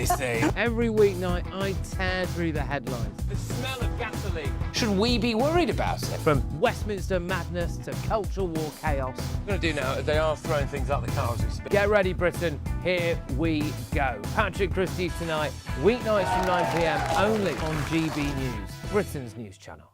BBC. Every weeknight, I tear through the headlines. The smell of gasoline. Should we be worried about it? From Westminster madness to cultural war chaos. What I'm going to do now is they are throwing things out the car as we speak. Get ready, Britain. Here we go. Patrick Christys tonight, weeknights from 9 p.m, only on GB News, Britain's news channel.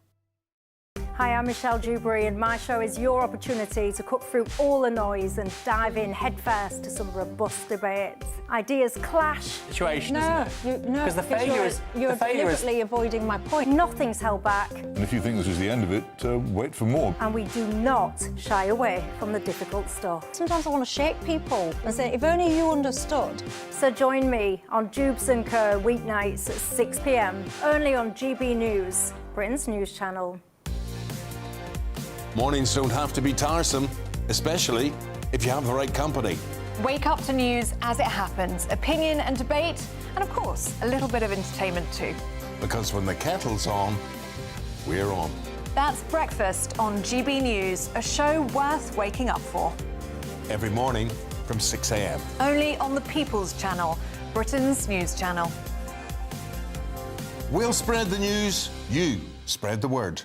Hi, I'm Michelle Dewberry, and my show is your opportunity to cut through all the noise and dive in headfirst to some robust debates. Ideas clash. Situation, isn't it? No, because the failure is you're deliberately avoiding my point. Nothing's held back. And if you think this is the end of it, wait for more. And we do not shy away from the difficult stuff. Sometimes I want to shake people and say, if only you understood. So join me on Dubes & Co. weeknights at 6 p.m, only on GB News, Britain's news channel. Mornings don't have to be tiresome, especially if you have the right company. Wake up to news as it happens, opinion and debate, and of course, a little bit of entertainment too. Because when the kettle's on, we're on. That's Breakfast on GB News, a show worth waking up for. Every morning from 6 a.m. Only on the People's Channel, Britain's news channel. We'll spread the news, you spread the word.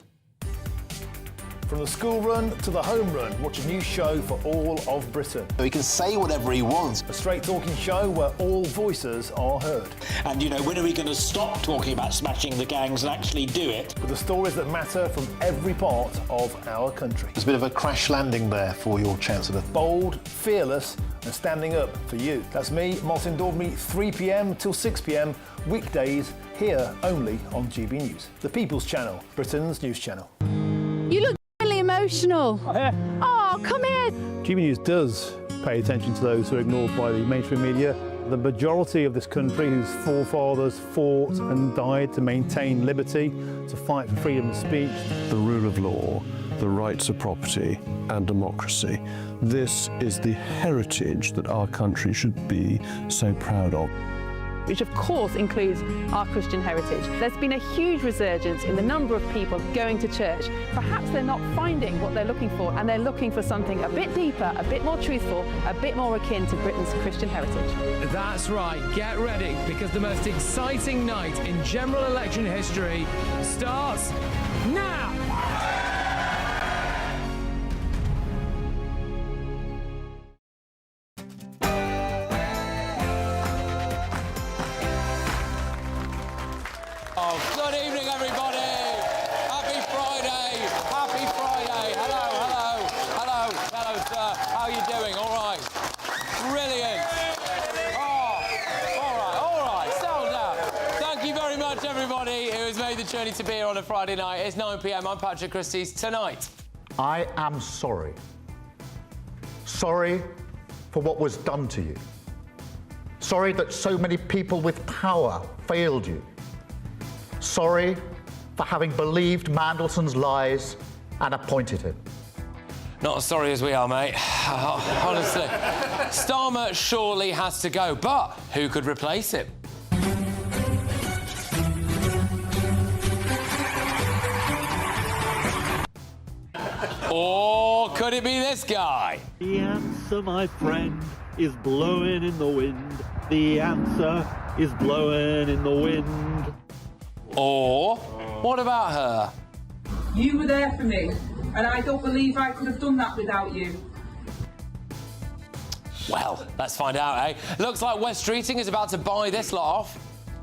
From the school run to the home run, watch a new show for all of Britain. He can say whatever he wants. A straight-talking show where all voices are heard. And, you know, when are we going to stop talking about smashing the gangs and actually do it? With the stories that matter from every part of our country. There's a bit of a crash landing there for your Chancellor. Bold, fearless and standing up for you. That's me, Martin Daubney, 3 p.m. till 6 p.m, weekdays, here only on GB News. The People's Channel, Britain's news channel. You look really emotional. Oh, come here. GB News does pay attention to those who are ignored by the mainstream media. The majority of this country whose forefathers fought and died to maintain liberty, to fight for freedom of speech. The rule of law, the rights of property and democracy. This is the heritage that our country should be so proud of. Which of course includes our Christian heritage. There's been a huge resurgence in the number of people going to church. Perhaps they're not finding what they're looking for, and they're looking for something a bit deeper, a bit more truthful, a bit more akin to Britain's Christian heritage. That's right, get ready, because the most exciting night in general election history starts now! Good evening, everybody. Happy Friday. Happy Friday. Hello, sir. How are you doing? All right. Brilliant. Oh, all right. Settle down. Thank you very much, everybody who has made the journey to be here on a Friday night. It's 9 p.m. I'm Patrick Christys. Tonight, I am sorry. Sorry for what was done to you. Sorry that so many people with power failed you. Sorry for having believed Mandelson's lies and appointed him. not as sorry as we are, mate. Honestly. Starmer surely has to go, but who could replace him? Or could it be this guy? The answer, my friend, is blowing in the wind. The answer is blowing in the wind. Or what about her? You were there for me, and I don't believe I could have done that without you. Well, let's find out, eh? Looks like West Streeting is about to buy this lot off.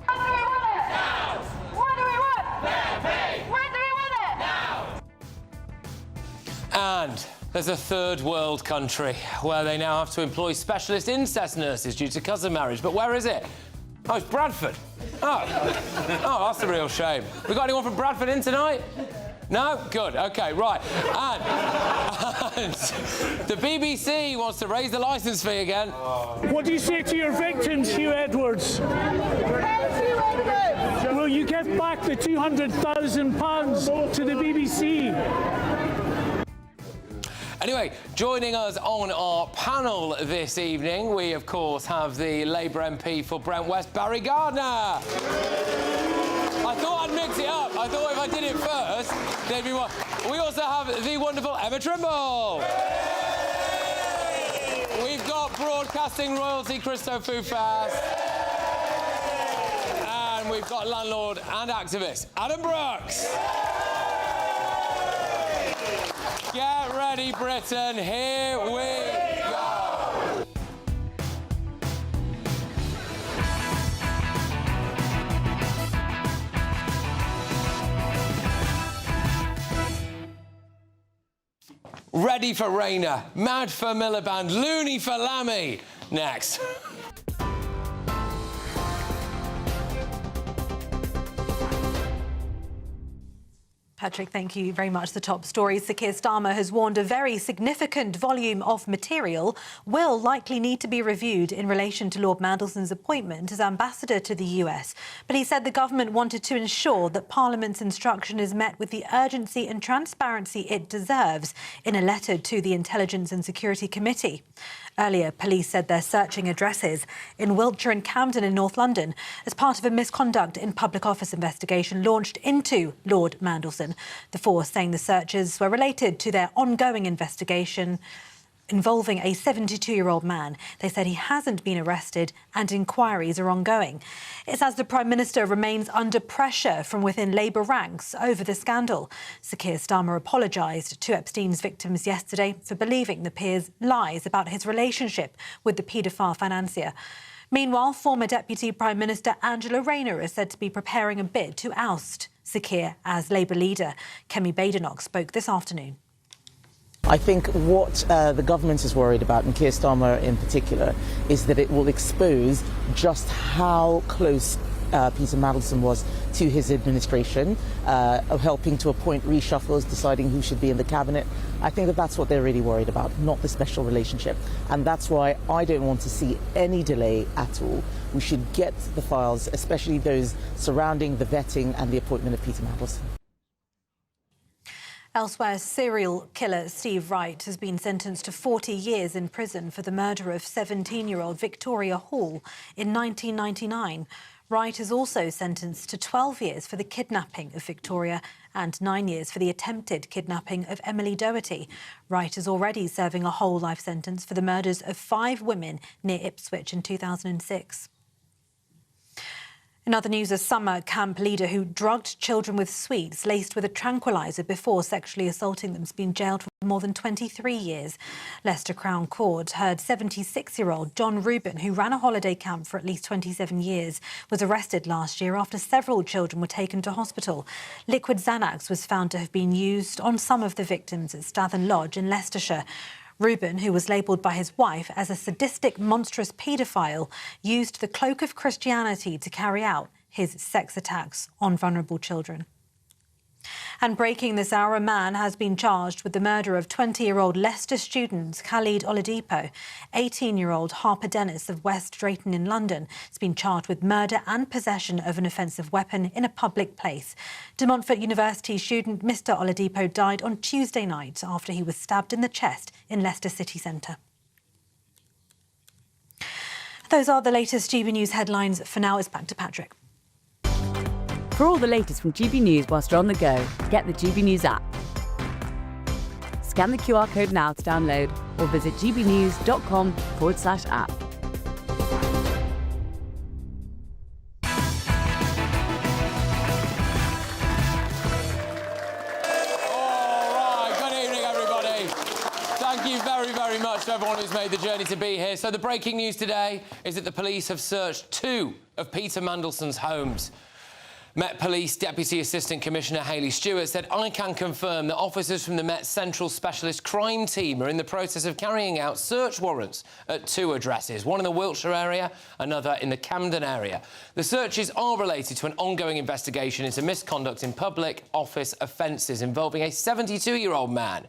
When do we want it? Now! What do we want? Therapy! When do we want it? Now! And there's a third world country where they now have to employ specialist incest nurses due to cousin marriage. But where is it? Oh, it's Bradford. Oh, that's a real shame. We got anyone from Bradford in tonight? No? Good. OK, right. And the BBC wants to raise the licence fee again. What do you say to your victims, Hugh Edwards? Will you give back the £200,000 to the BBC? Anyway, joining us on our panel this evening, we, of course, have the Labour MP for Brent West, Barry Gardner. I thought I'd mix it up. I thought if I did it first, there'd be one. We also have the wonderful Emma Trimble. We've got broadcasting royalty, Christo Fufas. we've got landlord and activist Adam Brooks. Get ready, Britain. Here we go. Ready for Rayner, mad for Miliband, loony for Lammy. Next. Patrick, thank you very much. The top story. Sir Keir Starmer has warned a very significant volume of material will likely need to be reviewed in relation to Lord Mandelson's appointment as ambassador to the US. But he said the government wanted to ensure that Parliament's instruction is met with the urgency and transparency it deserves in a letter to the Intelligence and Security Committee. Earlier, police said they're searching addresses in Wiltshire and Camden in North London as part of a misconduct in public office investigation launched into Lord Mandelson. The force saying the searches were related to their ongoing investigation involving a 72-year-old man. They said he hasn't been arrested and inquiries are ongoing. It's as the Prime Minister remains under pressure from within Labour ranks over the scandal. Sir Keir Starmer apologised to Epstein's victims yesterday for believing the peer's lies about his relationship with the paedophile financier. Meanwhile, former Deputy Prime Minister Angela Rayner is said to be preparing a bid to oust Sir Keir as Labour leader. Kemi Badenoch spoke this afternoon. I think what the government is worried about, and Keir Starmer in particular, is that it will expose just how close Peter Mandelson was to his administration, of helping to appoint reshuffles, deciding who should be in the cabinet. I think that that's what they're really worried about, not the special relationship. And that's why I don't want to see any delay at all. We should get the files, especially those surrounding the vetting and the appointment of Peter Mandelson. Elsewhere, serial killer Steve Wright has been sentenced to 40 years in prison for the murder of 17-year-old Victoria Hall in 1999. Wright is also sentenced to 12 years for the kidnapping of Victoria and 9 years for the attempted kidnapping of Emily Doherty. Wright is already serving a whole life sentence for the murders of 5 women near Ipswich in 2006. In other news, a summer camp leader who drugged children with sweets laced with a tranquiliser before sexually assaulting them has been jailed for more than 23 years. Leicester Crown Court heard 76-year-old John Rubin, who ran a holiday camp for at least 27 years, was arrested last year after several children were taken to hospital. Liquid Xanax was found to have been used on some of the victims at Stathen Lodge in Leicestershire. Rubin, who was labelled by his wife as a sadistic, monstrous paedophile, used the cloak of Christianity to carry out his sex attacks on vulnerable children. And breaking this hour, a man has been charged with the murder of 20-year-old Leicester student Khalid Oladipo. 18-year-old Harper Dennis of West Drayton in London has been charged with murder and possession of an offensive weapon in a public place. De Montfort University student Mr Oladipo died on Tuesday night after he was stabbed in the chest in Leicester city centre. Those are the latest GB News headlines. For now, it's back to Patrick. For all the latest from GB News whilst you're on the go, get the GB News app. Scan the QR code now to download or visit gbnews.com/app. Thank you very, very much to everyone who's made the journey to be here. So the breaking news today is that the police have searched 2 of Peter Mandelson's homes. Met Police Deputy Assistant Commissioner Hayley Stewart said, "I can confirm that officers from the Met Central Specialist Crime Team are in the process of carrying out search warrants at 2 addresses, one in the Wiltshire area, another in the Camden area. The searches are related to an ongoing investigation into misconduct in public office offences involving a 72-year-old man.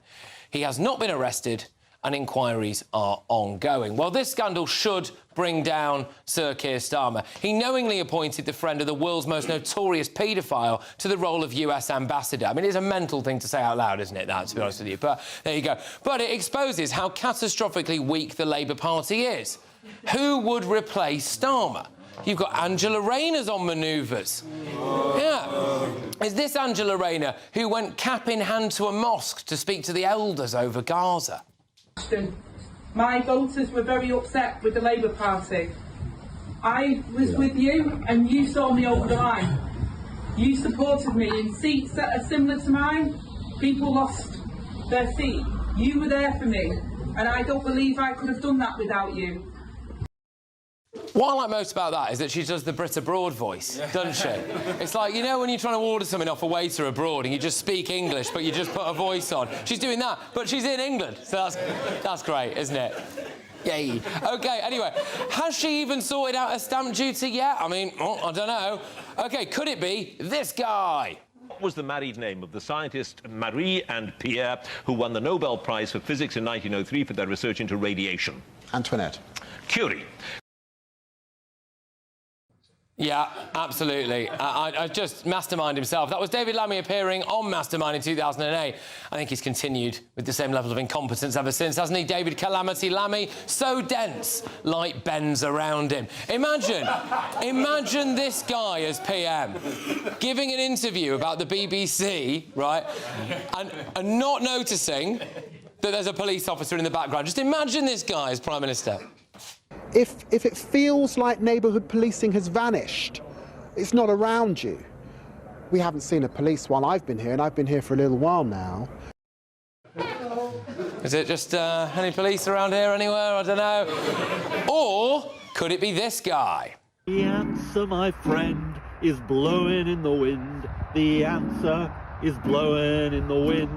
He has not been arrested and inquiries are ongoing." Well, this scandal should bring down Sir Keir Starmer. He knowingly appointed the friend of the world's most notorious paedophile to the role of US ambassador. I mean, it's a mental thing to say out loud, isn't it, that, to be honest with you? But there you go. But it exposes how catastrophically weak the Labour Party is. Who would replace Starmer? You've got Angela Rayner's on manoeuvres. Yeah. Is this Angela Rayner who went cap in hand to a mosque to speak to the elders over Gaza? My voters were very upset with the Labour Party. I was with you and you saw me over the line. You supported me in seats that are similar to mine. People lost their seat. You were there for me, and I don't believe I could have done that without you. What I like most about that is that she does the Brit abroad voice, doesn't she? It's like, you know when you're trying to order something off a waiter abroad and you just speak English, but you just put a voice on? She's doing that, but she's in England, so that's great, isn't it? Yay. OK, anyway, has she even sorted out her stamp duty yet? I mean, I don't know. OK, could it be this guy? What was the married name of the scientists Marie and Pierre who won the Nobel Prize for Physics in 1903 for their research into radiation? Antoinette. Curie. Yeah, absolutely. I just Mastermind himself. That was David Lammy appearing on Mastermind in 2008. I think he's continued with the same level of incompetence ever since, hasn't he? David Calamity Lammy, so dense, light bends around him. Imagine this guy as PM, giving an interview about the BBC, right, and not noticing that there's a police officer in the background. Just imagine this guy as Prime Minister. If it feels like neighbourhood policing has vanished, it's not around you. We haven't seen a police while I've been here, and I've been here for a little while now. Is it just any police around here anywhere? I don't know. Or could it be this guy? The answer, my friend, is blowing in the wind. The answer is blowing in the wind.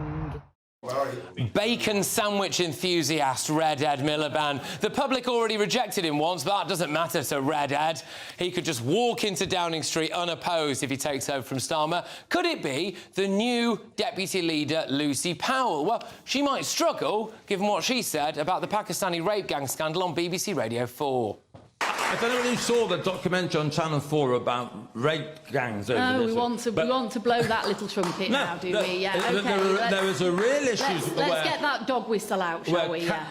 Bacon sandwich enthusiast Red Ed Miliband. The public already rejected him once, but that doesn't matter to Red Ed. He could just walk into Downing Street unopposed if he takes over from Starmer. Could it be the new deputy leader, Lucy Powell? Well, she might struggle, given what she said about the Pakistani rape gang scandal on BBC Radio 4. I don't know whether you saw the documentary on Channel 4 about rape gangs over No, this. we want to blow that little trumpet now, do we? Yeah, OK. There was a real issue Let's get that dog whistle out, shall we? Yeah.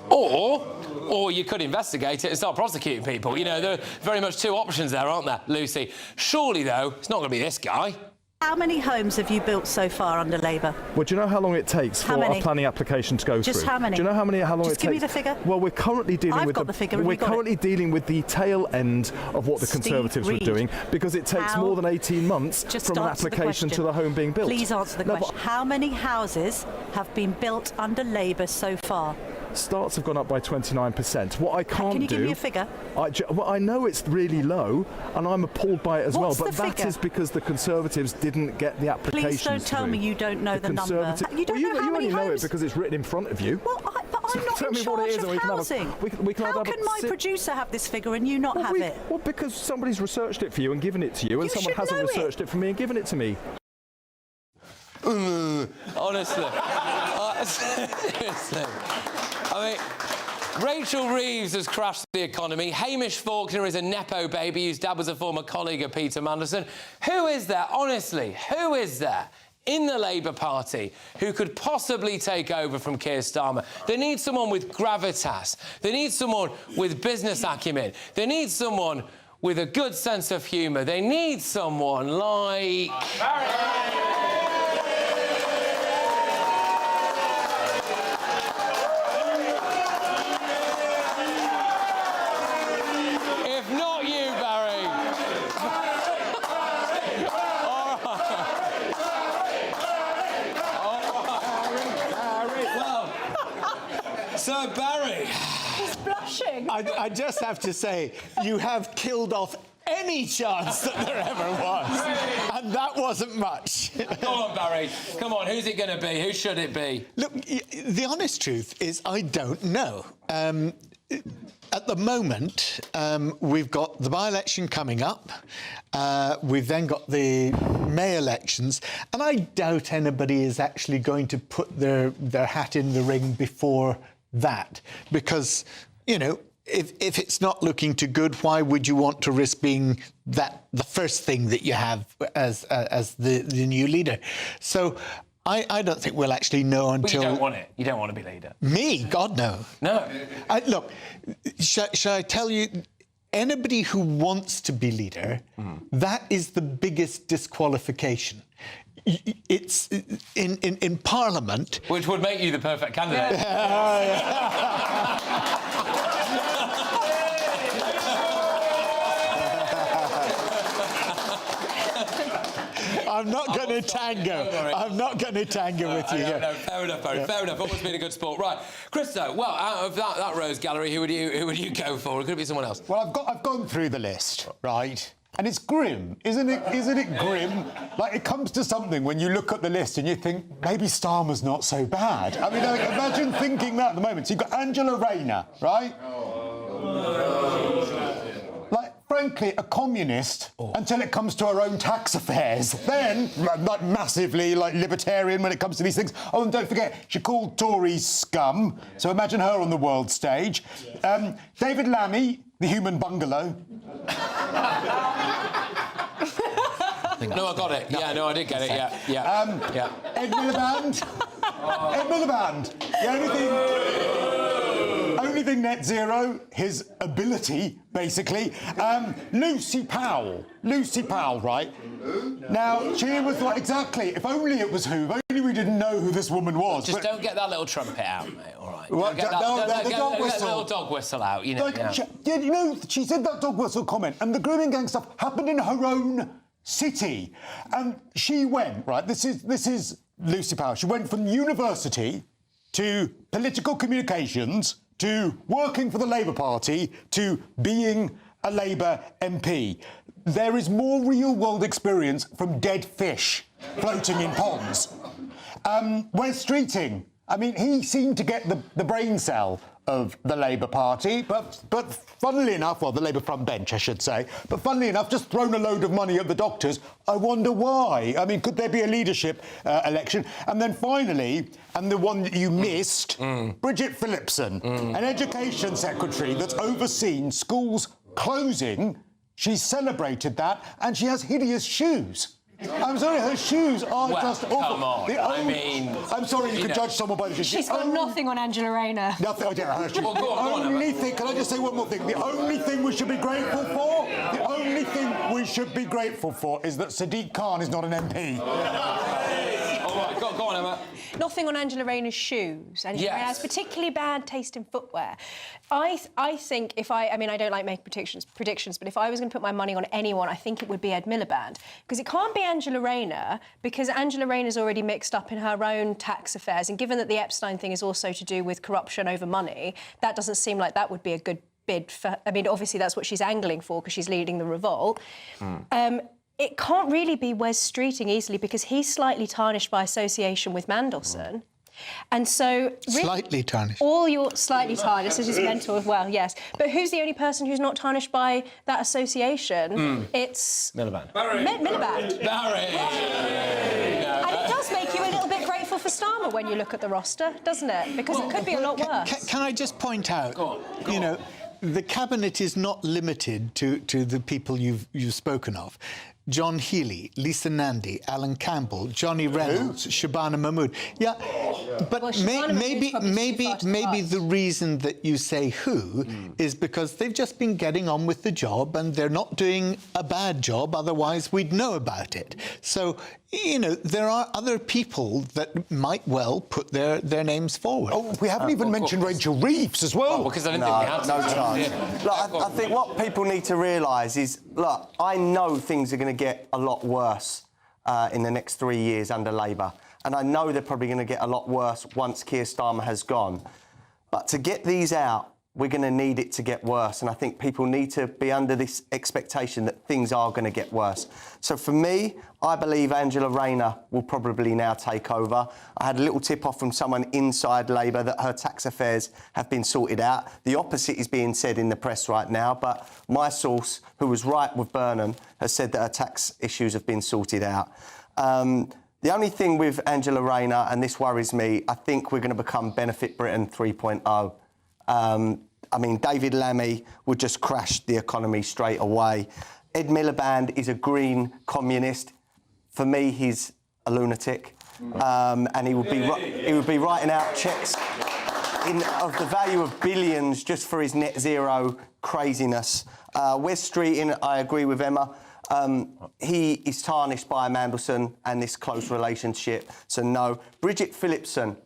Or you could investigate it and start prosecuting people. You know, there are very much two options there, aren't there, Lucy? Surely, though, it's not going to be this guy. How many homes have you built so far under Labour? Well, do you know how long it takes for a planning application to go through? Just how many? Do you know how long it takes? Just give me the figure. Well, we're currently dealing with the figure. We're currently dealing with the tail end of what the Conservatives were doing, because it takes more than 18 months from an application to the home being built. Please answer the question. How many houses have been built under Labour so far? Starts have gone up by 29%. What I can't do... Can you give me a figure? Well, I know it's really low, and I'm appalled by it as well, but that figure? is because the Conservatives didn't get the applications Please don't tell me you don't know the number. You don't know how many homes? You only know it because it's written in front of you. Well, but I'm not in charge of housing. How can my producer have this figure and you not have it? Well, because somebody's researched it for you and given it to you, and someone hasn't researched it for me and given it to me. Honestly. Seriously. I mean, Rachel Reeves has crashed the economy. Hamish Faulkner is a Nepo baby whose dad was a former colleague of Peter Mandelson. Who is there, honestly, who is there in the Labour Party who could possibly take over from Keir Starmer? They need someone with gravitas. They need someone with business acumen. They need someone with a good sense of humour. They need someone like... So, Barry... He's blushing. I just have to say, you have killed off any chance that there ever was. And that wasn't much. Come on, Barry. Come on, who's it going to be? Who should it be? Look, the honest truth is I don't know. At the moment, we've got the by-election coming up. We've then got the May elections, and I doubt anybody is actually going to put their hat in the ring before that, because, you know, if it's not looking too good, why would you want to risk being the first thing that you have as the new leader? So I don't think we'll actually know until... But you don't want it. You don't want to be leader. Me? God, no. No. Look, shall I tell you, anybody who wants to be leader, that is the biggest disqualification. It's in Parliament... Which would make you the perfect candidate. I'm not going to tango. I'm not going to tango with you. No, fair enough, Barry. Fair enough. Always been a good sport. Right, Christo. Well, out of that rose gallery, who would you go for? Or could it be someone else? Well, I've gone through the list, right? And it's grim, isn't it? Isn't it grim? Like, it comes to something when you look at the list and you think, maybe Starmer's not so bad. I mean, like, imagine thinking that at the moment. So you've got Angela Rayner, right? Like, frankly, a communist until it comes to her own tax affairs. Then, like, massively, like, libertarian when it comes to these things. Oh, and don't forget, she called Tories scum. So imagine her on the world stage. David Lammy, the human bungalow. No, I got it. Yeah, no, I did get it. Yeah. Ed Miliband. Ed Miliband. The only thing net zero, his ability, basically. Lucy Powell, right? Now, she was like, exactly, if only it was who, if only we didn't know who this woman was. Just don't get that little trumpet out, mate, all right? Well, Get the little dog whistle out, you know. Like, you know, she said that dog whistle comment, and the grooming gang stuff happened in her own city. And she went, right, this is Lucy Powell, she went from university to political communications to working for the Labour Party to being a Labour MP. There is more real-world experience from dead fish floating in ponds. Wes Streeting, I mean, he seemed to get the brain cell of the Labour Party, but funnily enough, well, the Labour front bench, I should say, but funnily enough, just thrown a load of money at the doctors. I wonder why. I mean, could there be a leadership election? And then finally, and the one that you missed, Bridget Phillipson, an education secretary that's overseen schools closing. She's celebrated that, and she has hideous shoes. I'm sorry, her shoes are just awful. Come on. I'm sorry, you could judge someone by the shoes. She's got nothing on Angela Rayner. Nothing. I don't know. Well, go on, only thing. Can I just say one more thing? The only thing we should be grateful for. The only thing we should be grateful for is that Sadiq Khan is not an MP. All right, go on, Emma. Nothing on Angela Rayner's shoes. Angela Rayner has particularly bad taste in footwear. I think I don't like making predictions, but if I was going to put my money on anyone, I think it would be Ed Miliband. Because it can't be Angela Rayner, because Angela Rayner's already mixed up in her own tax affairs, and given that the Epstein thing is also to do with corruption over money, that doesn't seem like that would be a good bid for... I mean, obviously that's what she's angling for, because she's leading the revolt. It can't really be Wes Streeting easily, because he's slightly tarnished by association with Mandelson. And so... Slightly tarnished. All your slightly tarnished, as his mentor as well, yes. But who's the only person who's not tarnished by that association? It's... Miliband. Miliband. Barry! And it does make you a little bit grateful for Starmer when you look at the roster, doesn't it? Because it could be a lot worse. Can I just point out, you know, the Cabinet is not limited to the people you've spoken of. John Healey, Lisa Nandy, Alan Campbell, Johnny Reynolds, Shabana Mahmood. Yeah, but maybe the reason that you say who is because they've just been getting on with the job and they're not doing a bad job, otherwise we'd know about it. So, you know, there are other people that might well put their names forward. Oh, we haven't even mentioned Rachel Reeves as well. Because I didn't think we had to. No chance. Look, I think what people need to realise is, look, I know things are going to get a lot worse in the next 3 years under Labour. And I know they're probably going to get a lot worse once Keir Starmer has gone. But to get these out, we're going to need it to get worse. And I think people need to be under this expectation that things are going to get worse. So for me, I believe Angela Rayner will probably now take over. I had a little tip-off from someone inside Labour that her tax affairs have been sorted out. The opposite is being said in the press right now, but my source, who was right with Burnham, has said that her tax issues have been sorted out. The only thing with Angela Rayner, and this worries me, I think we're going to become Benefit Britain 3.0. I mean, David Lammy would just crash the economy straight away. Ed Miliband is a green communist. For me, he's a lunatic, and he would be writing out cheques of the value of billions just for his net zero craziness. Wes Streeting, I agree with Emma. He is tarnished by Mandelson and this close relationship, so no. Bridget Phillipson.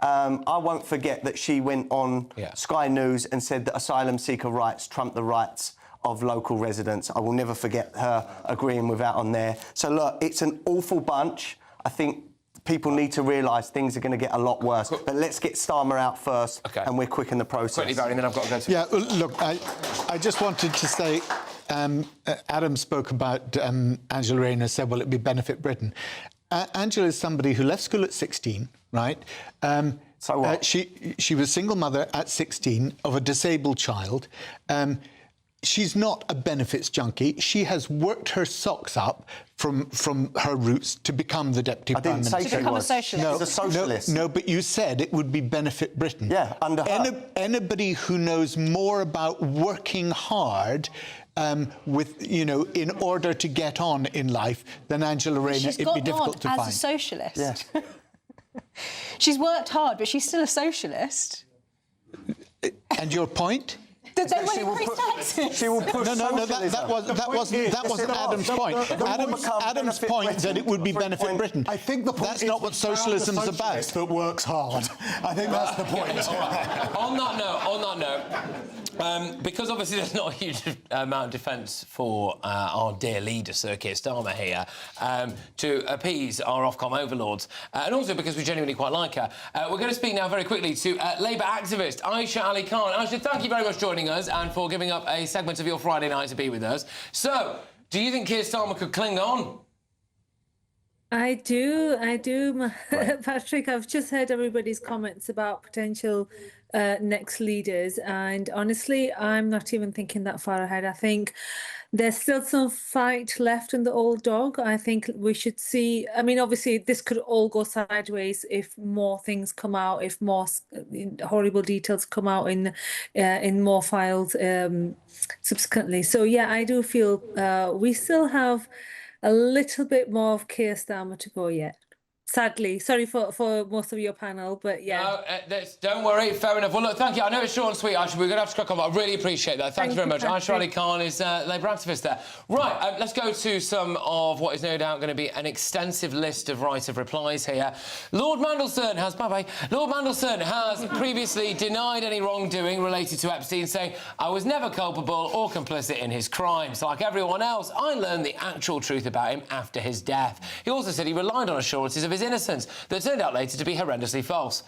I won't forget that she went on Sky News and said that asylum seeker rights trump the rights of local residents. I will never forget her agreeing with that on there. So, look, it's an awful bunch. I think people need to realise things are going to get a lot worse. But let's get Starmer out first, and we're quicken the process. Quickly, Barry, and then I've got to go to... Yeah, look, I just wanted to say, Adam spoke about Angela Rayner, said, well, it'd be benefit Britain. Angela is somebody who left school at 16, right? So what? She was a single mother at 16 of a disabled child. She's not a benefits junkie. She has worked her socks up from her roots to become the Deputy Prime Minister. To become a socialist. She's a socialist. No, but you said it would be benefit Britain. Yeah, under her. Anybody who knows more about working hard in order to get on in life than Angela Rayner, it'd be difficult to find. She's got on as a socialist. Yes. She's worked hard, but she's still a socialist. And your point? That they won't increase taxes. She will push that wasn't Adam's point. Adam's point that it would be benefit Britain. I think the point that's not what socialism's about. That works hard. I think that's the point. All right. On that note, because obviously there's not a huge amount of defence for our dear leader, Sir Keir Starmer, here, to appease our Ofcom overlords, and also because we genuinely quite like her, we're going to speak now very quickly to Labour activist Aisha Ali Khan. Aisha, thank you very much for joining us and for giving up a segment of your Friday night to be with us. So, do you think Keir Starmer could cling on? I do, right. Patrick. I've just heard everybody's comments about potential next leaders, and honestly, I'm not even thinking that far ahead. I think there's still some fight left in the old dog. I think we should see... I mean, obviously, this could all go sideways if more things come out, if more horrible details come out in more files subsequently. So, yeah, I do feel we still have a little bit more of Keir Starmer to go yet. Sadly, sorry for most of your panel, but yeah. No, don't worry, fair enough. Well, look, thank you. I know it's short and sweet, Aisha. We're going to have to crack on, but I really appreciate that. Thank you very much. Aisha Ali Khan is Labour activist there. Right, let's go to some of what is no doubt going to be an extensive list of right of replies here. Lord Mandelson has previously denied any wrongdoing related to Epstein, saying, I was never culpable or complicit in his crimes. Like everyone else, I learned the actual truth about him after his death. He also said he relied on assurances of his innocence that turned out later to be horrendously false.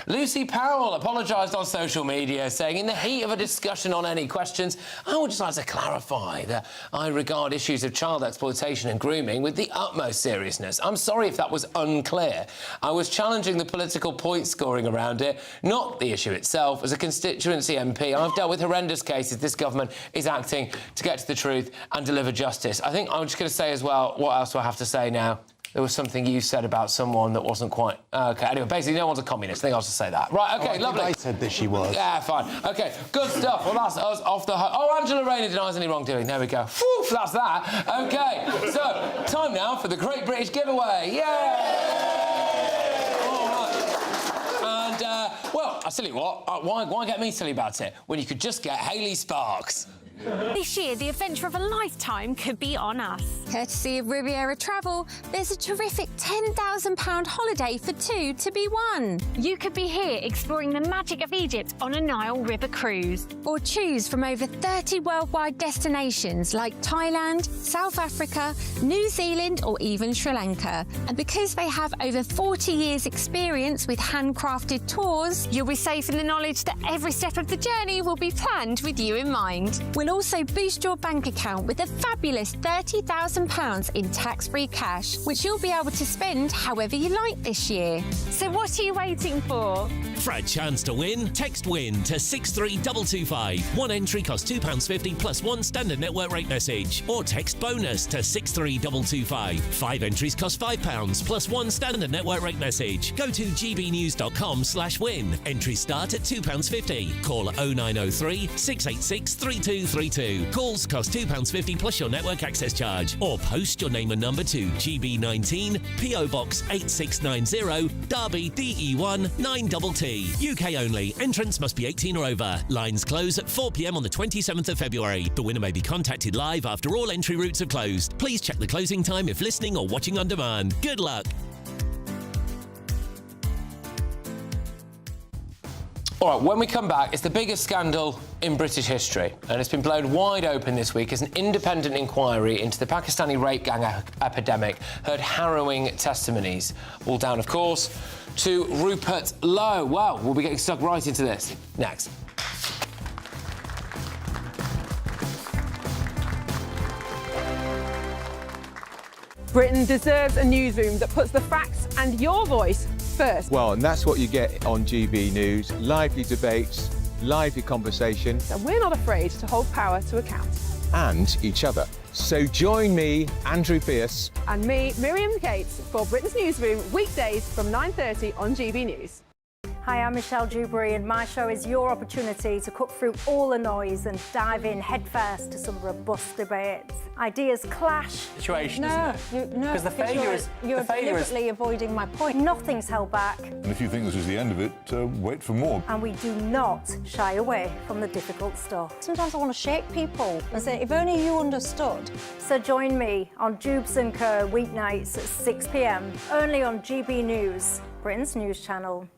Lucy Powell apologised on social media, saying, in the heat of a discussion on any questions, I would just like to clarify that I regard issues of child exploitation and grooming with the utmost seriousness. I'm sorry if that was unclear. I was challenging the political point scoring around it, not the issue itself. As a constituency MP, I've dealt with horrendous cases. This government is acting to get to the truth and deliver justice. I think I'm just going to say as well, what else do I have to say now? There was something you said about someone that wasn't quite... OK, anyway, basically, no one's a communist. I think I'll just say that. Right, OK, lovely. I said that she was. Yeah, fine. OK, good stuff. Well, that's us off the... Oh, Angela Rayner denies any wrongdoing. There we go. Whew, that's that. OK, so, time now for the Great British Giveaway. Yay! All right. And, well, I tell you what, why get me silly about it when you could just get Hayley Sparks? This year, the adventure of a lifetime could be on us. Courtesy of Riviera Travel, there's a terrific £10,000 holiday for two to be won. You could be here exploring the magic of Egypt on a Nile River cruise. Or choose from over 30 worldwide destinations like Thailand, South Africa, New Zealand or even Sri Lanka. And because they have over 40 years experience with handcrafted tours, you'll be safe in the knowledge that every step of the journey will be planned with you in mind. We'll also boost your bank account with a fabulous £30,000 in tax-free cash, which you'll be able to spend however you like this year. So what are you waiting for? For a chance to win, text WIN to 63225. One entry costs £2.50 plus one standard network rate message. Or text BONUS to 63225. 5 entries cost £5 plus one standard network rate message. Go to gbnews.com/win. Entries start at £2.50. Call 0903 686 3232. Calls cost £2.50 plus your network access charge. Or post your name and number to GB19 PO Box 8690 Derby DE1 9TT. UK only. Entrance must be 18 or over. Lines close at 4 p.m. on the 27th of February. The winner may be contacted live after all entry routes have closed. Please check the closing time if listening or watching on demand. Good luck. All right, when we come back, it's the biggest scandal in British history, and it's been blown wide open this week as an independent inquiry into the Pakistani rape gang epidemic heard harrowing testimonies. All down, of course, to Rupert Lowe. Well, we'll be getting stuck right into this next. Britain deserves a newsroom that puts the facts and your voice first. Well, and that's what you get on GB News. Lively debates, lively conversation. And we're not afraid to hold power to account. And each other. So join me, Andrew Pierce. And me, Miriam Gates, for Britain's Newsroom, weekdays from 9:30 on GB News. Hi, I'm Michelle Dewberry, and my show is your opportunity to cut through all the noise and dive in headfirst to some robust debates. Ideas clash. Situation, No, isn't it? no, Because the failure is... You're the failure is... deliberately avoiding my point. Nothing's held back. And if you think this is the end of it, wait for more. And we do not shy away from the difficult stuff. Sometimes I want to shake people and say, if only you understood. So join me on Jubes & Co. weeknights at 6 p.m, only on GB News, Britain's news channel.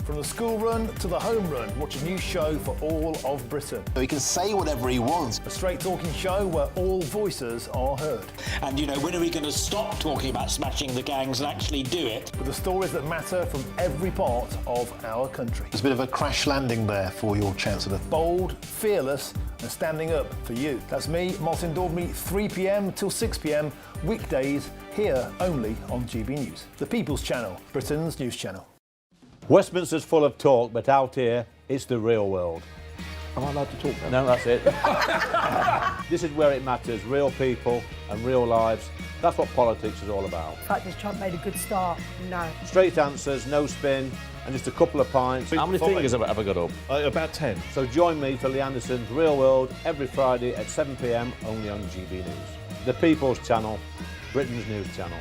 From the school run to the home run, watch a new show for all of Britain. He can say whatever he wants. A straight-talking show where all voices are heard. And, you know, when are we going to stop talking about smashing the gangs and actually do it? With the stories that matter from every part of our country. There's a bit of a crash landing there for your Chancellor. Bold, fearless and standing up for you. That's me, Martin Daubney, 3 p.m. till 6 p.m, weekdays, here only on GB News. The People's Channel, Britain's news channel. Westminster's full of talk, but out here, it's the real world. Am I allowed to talk now? No, that's it. This is where it matters, real people and real lives. That's what politics is all about. The fact is Trump made a good start, no. Straight answers, no spin, and just a couple of pints. How many fingers have I got up? About 10. So join me for Lee Anderson's Real World every Friday at 7 p.m, only on GB News. The People's Channel, Britain's news channel.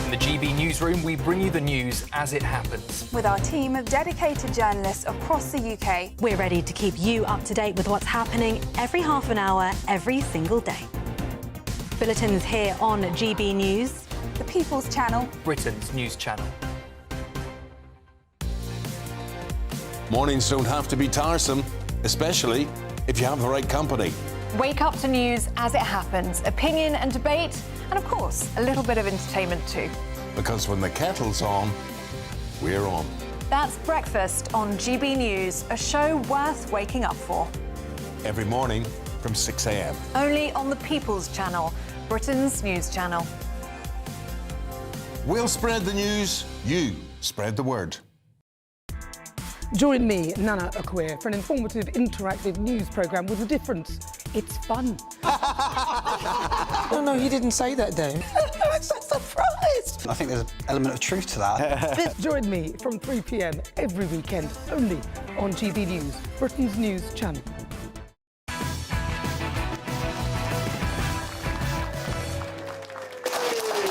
In the GB Newsroom, we bring you the news as it happens. With our team of dedicated journalists across the UK. We're ready to keep you up to date with what's happening every half an hour, every single day. Bulletins here on GB News. The People's Channel. Britain's news channel. Mornings don't have to be tiresome, especially if you have the right company. Wake up to news as it happens, opinion and debate, and of course, a little bit of entertainment too. Because when the kettle's on, we're on. That's Breakfast on GB News, a show worth waking up for. Every morning from 6 a.m. Only on the People's Channel, Britain's news channel. We'll spread the news, you spread the word. Join me, Nana Okoye, for an informative, interactive news programme with a difference. It's fun. No, he didn't say that, though. I'm so surprised. I think there's an element of truth to that. Join me from 3 p.m. every weekend, only on GB News, Britain's news channel.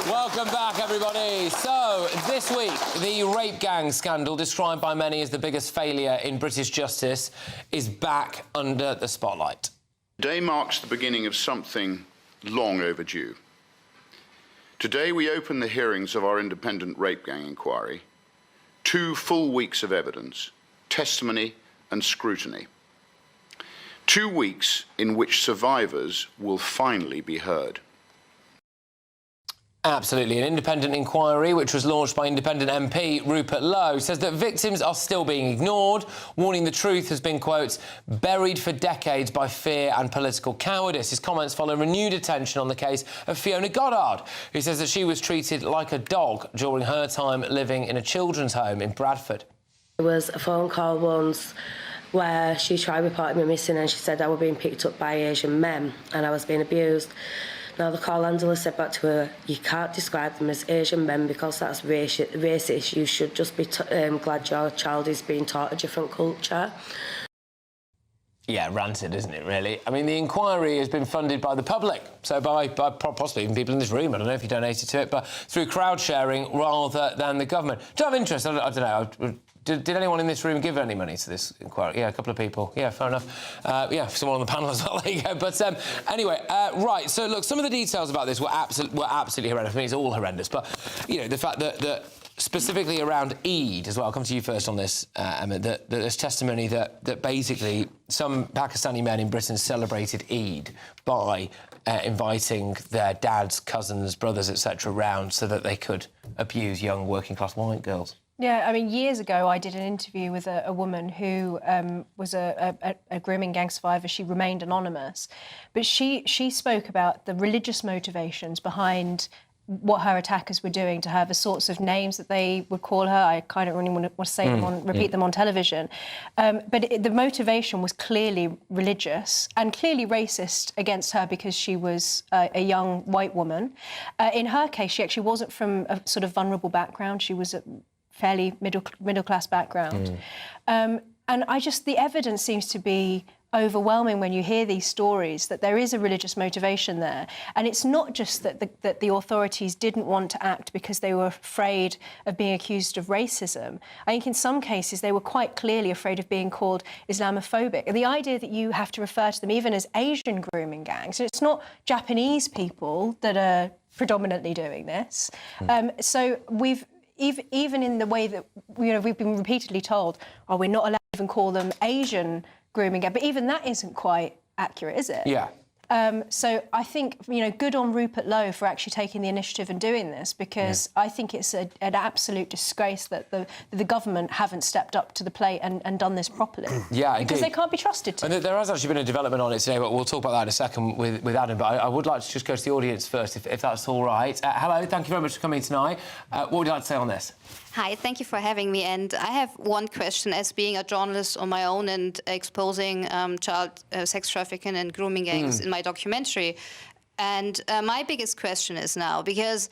Welcome back, everybody. So, this week, the rape gang scandal, described by many as the biggest failure in British justice, is back under the spotlight. Today marks the beginning of something long overdue. Today we open the hearings of our independent rape gang inquiry. 2 full weeks of evidence, testimony and scrutiny. 2 weeks in which survivors will finally be heard. Absolutely. An independent inquiry, which was launched by independent MP Rupert Lowe, says that victims are still being ignored, warning the truth has been, quote, buried for decades by fear and political cowardice. His comments follow renewed attention on the case of Fiona Goddard, who says that she was treated like a dog during her time living in a children's home in Bradford. There was a phone call once where she tried reporting me missing and she said I was being picked up by Asian men and I was being abused. Now, the call handler said back to her, you can't describe them as Asian men because that's racist. You should just be glad your child is being taught a different culture. Yeah, rancid, isn't it, really? I mean, the inquiry has been funded by the public, so by possibly even people in this room. I don't know if you donated to it, but through crowd sharing rather than the government. Do you have interest? I don't know. Did anyone in this room give any money to this inquiry? Yeah, a couple of people. Yeah, fair enough. Yeah, someone on the panel as well. There you go. But anyway, right. So look, some of the details about this were absolutely horrendous. I mean, it's all horrendous. But you know, the fact that specifically around Eid as well. I'll come to you first on this, Emma. That there's testimony that basically some Pakistani men in Britain celebrated Eid by inviting their dads, cousins, brothers, etc. round so that they could abuse young working-class white girls. Yeah, I mean, years ago I did an interview with a woman who was a grooming gang survivor. She remained anonymous, but she spoke about the religious motivations behind what her attackers were doing to her, the sorts of names that they would call her. I kind of really want to say them repeat them on television. But the motivation was clearly religious and clearly racist against her because she was a young white woman. In her case, she actually wasn't from a sort of vulnerable background. She was a fairly middle-class background. And the evidence seems to be overwhelming when you hear these stories, that there is a religious motivation there. And it's not just that the authorities didn't want to act because they were afraid of being accused of racism. I think in some cases they were quite clearly afraid of being called Islamophobic. The idea that you have to refer to them even as Asian grooming gangs, and it's not Japanese people that are predominantly doing this. So even in the way that we've been repeatedly told, oh, we're not allowed to even call them Asian grooming gang, but even that isn't quite accurate, is it? Yeah. So I think, good on Rupert Lowe for actually taking the initiative and doing this, because I think it's an absolute disgrace that the government haven't stepped up to the plate and done this properly. Yeah, because they can't be trusted to. And there has actually been a development on it today, but we'll talk about that in a second with Adam. But I would like to just go to the audience first, if that's all right. Hello, thank you very much for coming tonight. What would you like to say on this? Hi, thank you for having me. And I have one question. As being a journalist on my own and exposing child sex trafficking and grooming gangs in my documentary, and my biggest question is now, because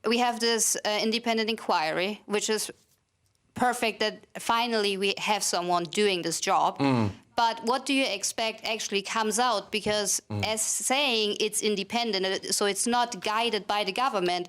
we have this independent inquiry, which is perfect that finally we have someone doing this job. But what do you expect actually comes out? Because as saying it's independent, so it's not guided by the government.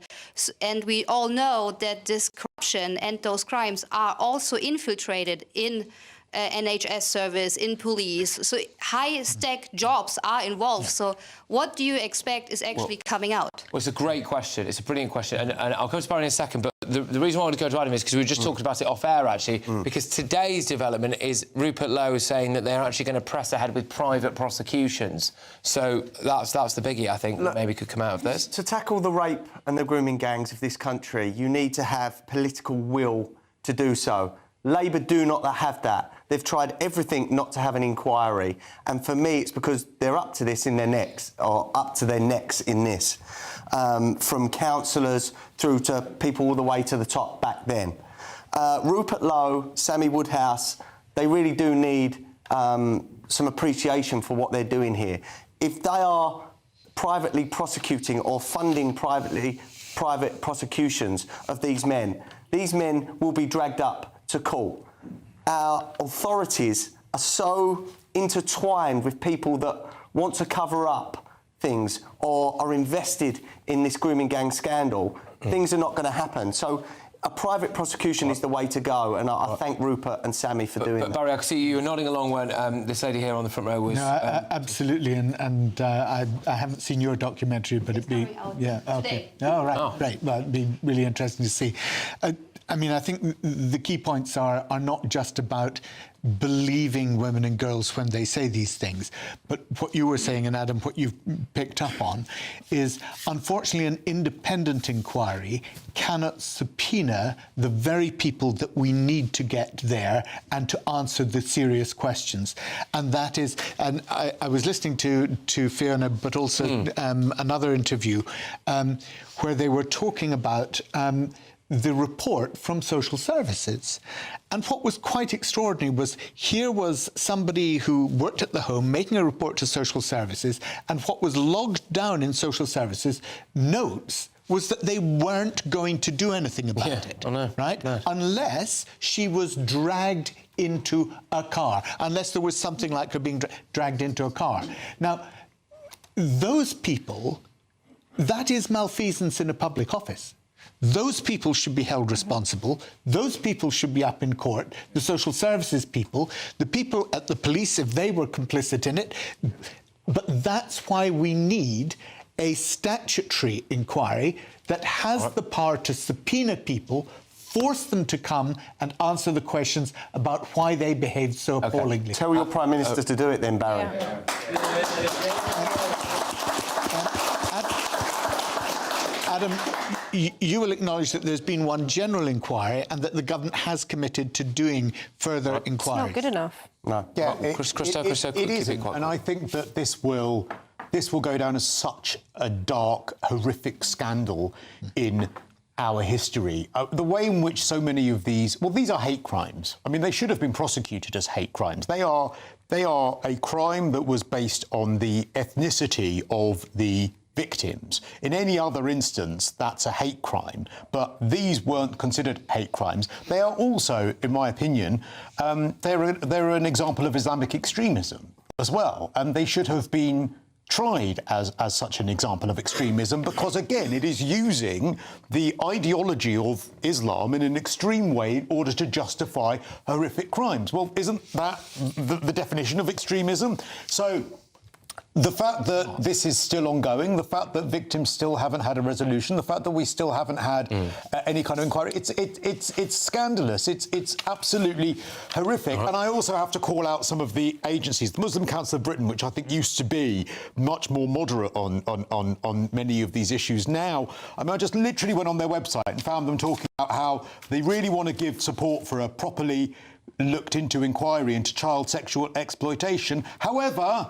And we all know that this corruption and those crimes are also infiltrated in NHS service, in police. So high-stake jobs are involved. So what do you expect is actually coming out? Well, it's a great question. It's a brilliant question. And I'll come to Barry in a second, but the reason why I wanted to go to Adam is because we were just talking about it off-air, actually, because today's development is Rupert Lowe saying that they're actually going to press ahead with private prosecutions. So that's the biggie, I think, that maybe could come out of this. To tackle the rape and the grooming gangs of this country, you need to have political will to do so. Labour do not have that. They've tried everything not to have an inquiry. And for me, it's because they're up to this in their necks, or up to their necks in this. From councillors through to people all the way to the top back then. Rupert Lowe, Sammy Woodhouse, they really do need some appreciation for what they're doing here. If they are privately prosecuting or funding private prosecutions of these men will be dragged up to court. Our authorities are so intertwined with people that want to cover up things or are invested in this grooming gang scandal. Things are not going to happen. So a private prosecution is the way to go, and I thank Rupert and Sammy for doing that. Barry, I can see you were nodding along when this lady here on the front row was... No, absolutely, and I haven't seen your documentary, but it'd be... Yeah, OK. Oh, right, great. Well, it'd be really interesting to see. I mean, I think the key points are not just about believing women and girls when they say these things, but what you were saying, and Adam, what you've picked up on, is unfortunately an independent inquiry cannot subpoena the very people that we need to get there and to answer the serious questions. And that is, and I was listening to Fiona, but also another interview where they were talking about the report from social services. And what was quite extraordinary was here was somebody who worked at the home making a report to social services, and what was logged down in social services notes was that they weren't going to do anything about it, right? No. Unless she was dragged into a car, unless there was something like her being dragged into a car. Now, those people, that is malfeasance in a public office. Those people should be held responsible. Those people should be up in court. The social services people, the people at the police, if they were complicit in it. But that's why we need a statutory inquiry that has the power to subpoena people, force them to come and answer the questions about why they behaved so appallingly. Tell your Prime Minister to do it then, Barry. Adam, you will acknowledge that there's been one general inquiry and that the government has committed to doing further inquiries. Not good enough. No. Yeah, it isn't, and I think that this will go down as such a dark, horrific scandal in our history. The way in which so many of these are hate crimes. I mean, they should have been prosecuted as hate crimes. They are a crime that was based on the ethnicity of the victims. In any other instance, that's a hate crime, but these weren't considered hate crimes. They are also, in my opinion, they're an example of Islamic extremism as well, and they should have been tried as such an example of extremism because, again, it is using the ideology of Islam in an extreme way in order to justify horrific crimes. Well, isn't that the definition of extremism? So the fact that this is still ongoing, the fact that victims still haven't had a resolution, the fact that we still haven't had any kind of inquiry, it's scandalous. It's absolutely horrific. And I also have to call out some of the agencies, the Muslim Council of Britain, which I think used to be much more moderate on many of these issues. Now, I mean, I just literally went on their website and found them talking about how they really want to give support for a properly looked into inquiry into child sexual exploitation. However,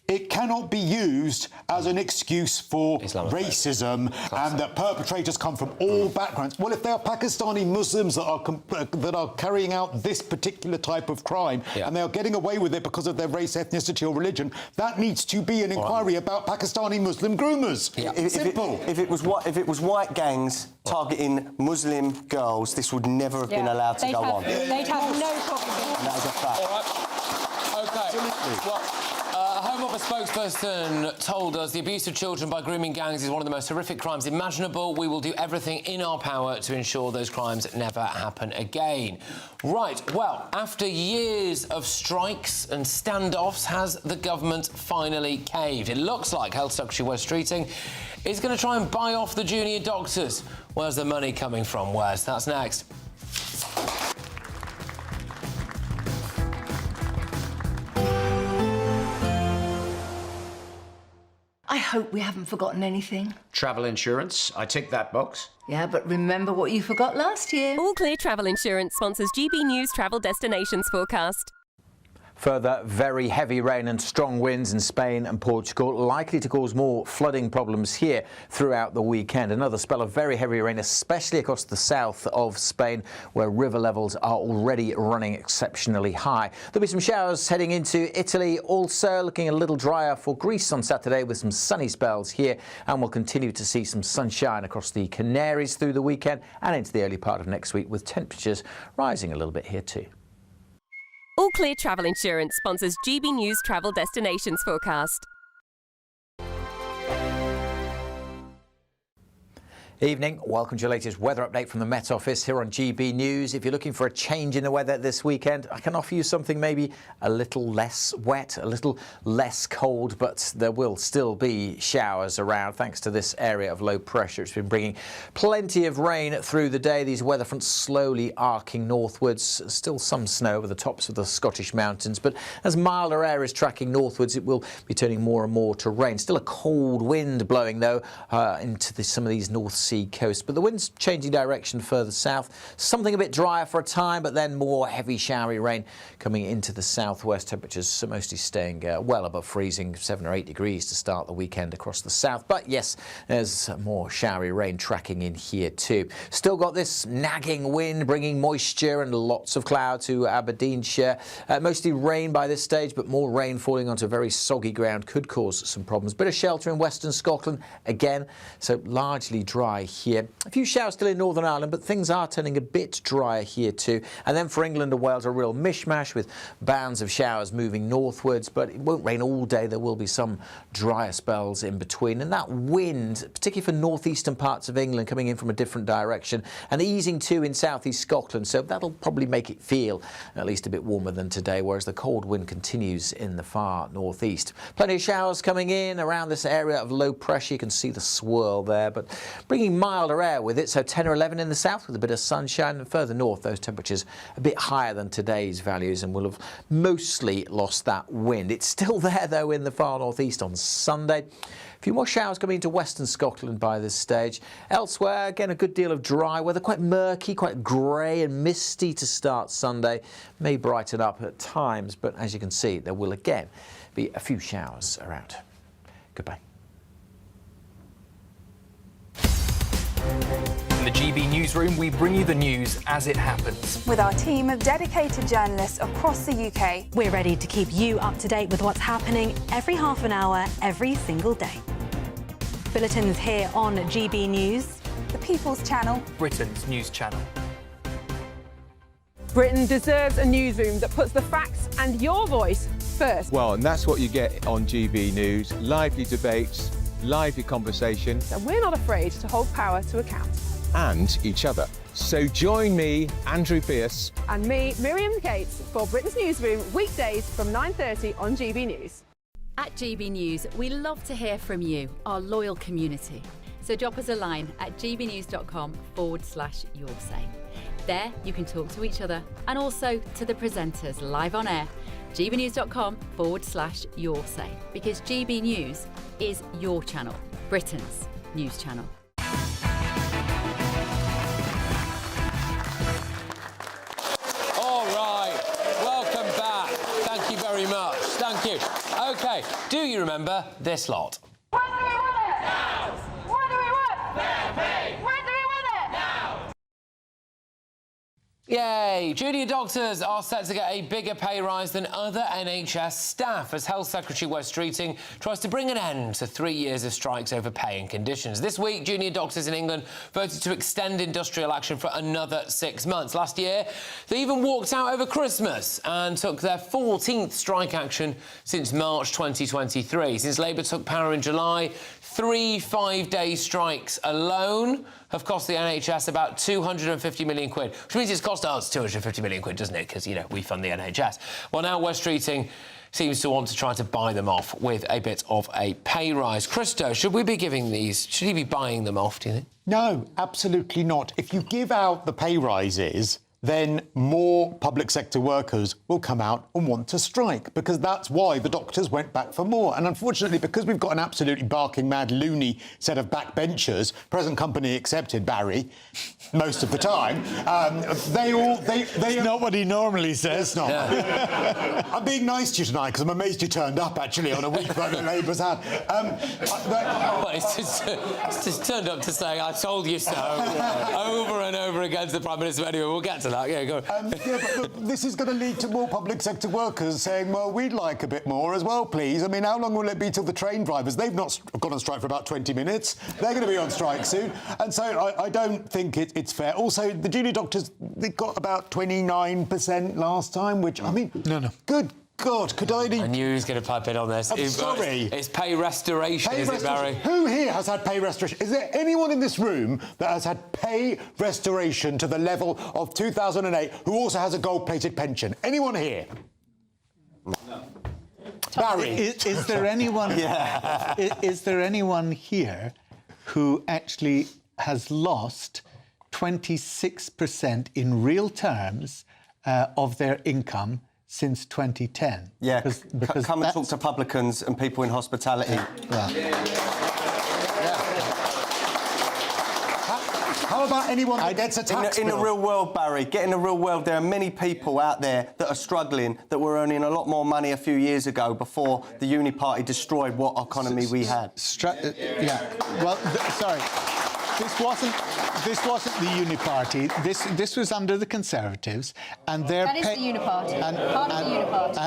it cannot be used as an excuse for racism and that perpetrators come from all backgrounds. Well, if they are Pakistani Muslims that are carrying out this particular type of crime and they are getting away with it because of their race, ethnicity or religion, that needs to be an inquiry about Pakistani Muslim groomers. Simple. If it was white gangs targeting Muslim girls, this would never have been allowed to go on. They'd have no problem. That is a fact. All right. OK. Absolutely. Well, a Home Office spokesperson told us the abuse of children by grooming gangs is one of the most horrific crimes imaginable. We will do everything in our power to ensure those crimes never happen again. Right, well, after years of strikes and standoffs, has the government finally caved? It looks like Health Secretary Wes Streeting is going to try and buy off the junior doctors. Where's the money coming from, Wes? That's next. I hope we haven't forgotten anything. Travel insurance, I tick that box. Yeah, but remember what you forgot last year. All Clear Travel Insurance sponsors GB News Travel Destinations Forecast. Further very heavy rain and strong winds in Spain and Portugal likely to cause more flooding problems here throughout the weekend. Another spell of very heavy rain, especially across the south of Spain, where river levels are already running exceptionally high. There'll be some showers heading into Italy, also looking a little drier for Greece on Saturday with some sunny spells here, and we'll continue to see some sunshine across the Canaries through the weekend and into the early part of next week, with temperatures rising a little bit here too. All Clear Travel Insurance sponsors GB News Travel Destinations Forecast. Evening, welcome to your latest weather update from the Met Office here on GB News. If you're looking for a change in the weather this weekend, I can offer you something maybe a little less wet, a little less cold, but there will still be showers around thanks to this area of low pressure. It's been bringing plenty of rain through the day. These weather fronts slowly arcing northwards. Still some snow over the tops of the Scottish mountains, but as milder air is tracking northwards, it will be turning more and more to rain. Still a cold wind blowing, though, into some of these North Sea coast, but the wind's changing direction further south. Something a bit drier for a time, but then more heavy showery rain coming into the southwest. Temperatures mostly staying well above freezing, 7 or 8 degrees to start the weekend across the south. But yes, there's more showery rain tracking in here too. Still got this nagging wind bringing moisture and lots of cloud to Aberdeenshire. Mostly rain by this stage, but more rain falling onto very soggy ground could cause some problems. Bit of shelter in western Scotland again, so largely dry dry here. A few showers still in Northern Ireland, but things are turning a bit drier here too. And then for England and Wales, a real mishmash with bands of showers moving northwards, but it won't rain all day. There will be some drier spells in between. And that wind, particularly for northeastern parts of England, coming in from a different direction and easing too in southeast Scotland. So that'll probably make it feel at least a bit warmer than today, whereas the cold wind continues in the far northeast. Plenty of showers coming in around this area of low pressure. You can see the swirl there, but bringing milder air with it. So 10 or 11 in the south with a bit of sunshine, and further north those temperatures a bit higher than today's values, and we'll have mostly lost that wind. It's still there though in the far northeast on Sunday. A few more showers coming into western Scotland by this stage. Elsewhere, again, a good deal of dry weather, quite murky, quite grey and misty to start Sunday. May brighten up at times, but as you can see, there will again be a few showers around. Goodbye. In the GB newsroom, we bring you the news as it happens. With our team of dedicated journalists across the UK, we're ready to keep you up to date with what's happening every half an hour, every single day. Bulletins here on GB News, the People's Channel, Britain's news channel. Britain deserves a newsroom that puts the facts and your voice first. Well, and that's what you get on GB News. Lively debates, lively conversation. And we're not afraid to hold power to account. And each other. So join me, Andrew Pierce. And me, Miriam Gates, for Britain's Newsroom, weekdays from 9:30 on GB News. At GB News, we love to hear from you, our loyal community. So drop us a line at gbnews.com/yoursay. There you can talk to each other and also to the presenters live on air. gbnews.com/yoursay, because GB News is your channel, Britain's news channel. All right, welcome back. Thank you very much. Thank you. OK, do you remember this lot? When do we want it? Now! When do we want fair pay? When do we want it? Now! Yay! Junior doctors are set to get a bigger pay rise than other NHS staff as Health Secretary Wes Streeting tries to bring an end to 3 years of strikes over pay and conditions. This week, junior doctors in England voted to extend industrial action for another 6 months. Last year, they even walked out over Christmas and took their 14th strike action since March 2023. Since Labour took power in July, 3 5-day strikes alone have cost the NHS about 250 million quid, which means it's cost us 250 million quid, doesn't it? Because, you know, we fund the NHS. Well, now Wes Streeting seems to want to try to buy them off with a bit of a pay rise. Christo, should we be giving these? Should he be buying them off, do you think? No, absolutely not. If you give out the pay rises, then more public sector workers will come out and want to strike, because that's why the doctors went back for more. And unfortunately, because we've got an absolutely barking mad loony set of backbenchers, present company accepted, Barry, most of the time, they not what he normally says. Not. Yeah. I'm being nice to you tonight because I'm amazed you turned up actually on a week that the Labour's had. Well, it's just turned up to say I told you so over and over against the Prime Minister. Anyway, we'll get to that. Yeah, go. Yeah, but look, this is going to lead to more public sector workers saying, well, we'd like a bit more as well, please. I mean, how long will it be till the train drivers? They've not gone on strike for about 20 minutes. They're going to be on strike soon. And so I don't think it's fair. Also, the junior doctors, they got about 29% last time, which, I mean, good God, could I... I knew he was going to pipe in on this. I'm sorry. It's pay restoration, is it, Barry? Who here has had pay restoration? Is there anyone in this room that has had pay restoration to the level of 2008 who also has a gold-plated pension? Anyone here? No. Barry. Is there anyone... Yeah. Is there anyone here who actually has lost 26% in real terms of their income since 2010. Yeah, because come and talk to publicans and people in hospitality. How about anyone that gets a tax in bill? the real world, Barry, get in the real world, there are many people out there that are struggling, that were earning a lot more money a few years ago before the Uni Party destroyed what economy we had. Well, sorry. This wasn't the Uni Party. This was under the Conservatives, and their that is the Uni Party. Part of the Uni Party.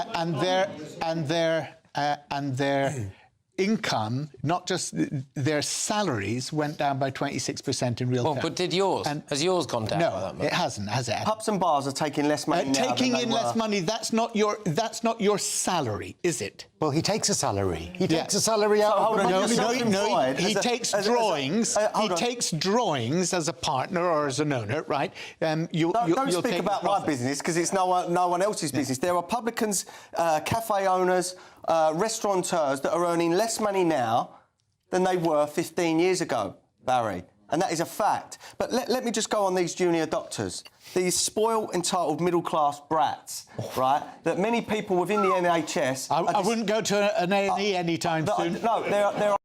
And their income, not just their salaries, went down by 26% in real terms. But did yours? Has yours gone down by that No, much? it hasn't, has it? Pubs and bars are taking less money now Taking than they in were. less money, that's not your salary, is it? Well, he takes a salary. He takes a salary out of the money. He takes drawings. He takes drawings as a partner or as an owner, right? Don't speak about my business, because it's no one else's business. There are publicans, cafe owners, restaurateurs that are earning less money now than they were 15 years ago, Barry. And that is a fact. But let me just go on these junior doctors. These spoiled, entitled, middle-class brats, right, that many people within the NHS... I wouldn't go to an A&E anytime soon. No, there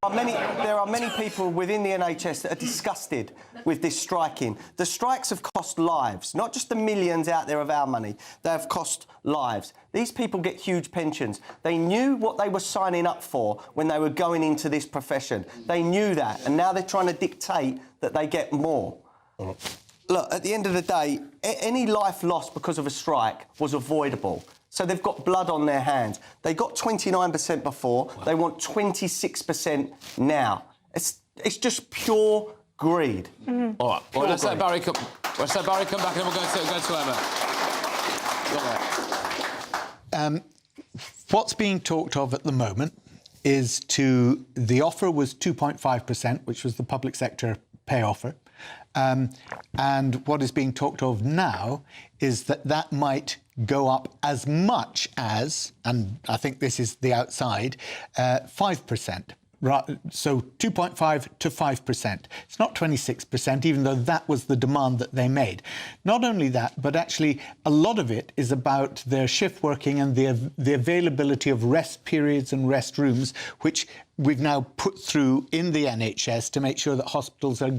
are many people within the NHS that are disgusted with this striking. The strikes have cost lives, not just the millions out there of our money. They have cost lives. These people get huge pensions. They knew what they were signing up for when they were going into this profession. They knew that, and now they're trying to dictate that they get more. Look, at the end of the day, any life lost because of a strike was avoidable. So they've got blood on their hands. They got 29% before. Wow. They want 26% now. It's just pure greed. Mm-hmm. All right. Well, let's let Barry come back and then we'll go to Emma. What's being talked of at the moment is the offer was 2.5%, which was the public sector pay offer. And what is being talked of now is that might go up as much as, and I think this is the outside, 5%. So 2.5 to 5%. It's not 26%, even though that was the demand that they made. Not only that, but actually a lot of it is about their shift working and the availability of rest periods and rest rooms, which we've now put through in the NHS to make sure that hospitals are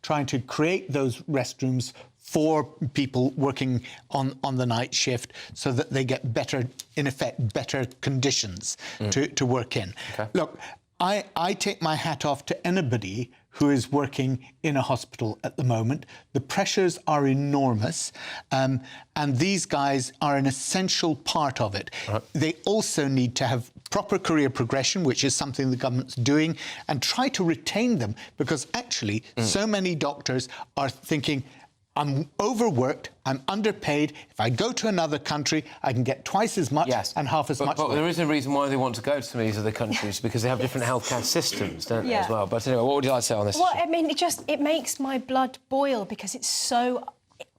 trying to create those restrooms for people working on the night shift so that they get better, in effect, better conditions to work in. Okay. Look, I take my hat off to anybody who is working in a hospital at the moment. The pressures are enormous, and these guys are an essential part of it. Right. They also need to have proper career progression, which is something the government's doing, and try to retain them, because actually so many doctors are thinking, I'm overworked, I'm underpaid. If I go to another country, I can get twice as much and half as much. But there is a reason why they want to go to some of these other countries, because they have different healthcare systems, don't they, as well? But anyway, what would you like to say on this? Well, I mean, it makes my blood boil, because it's so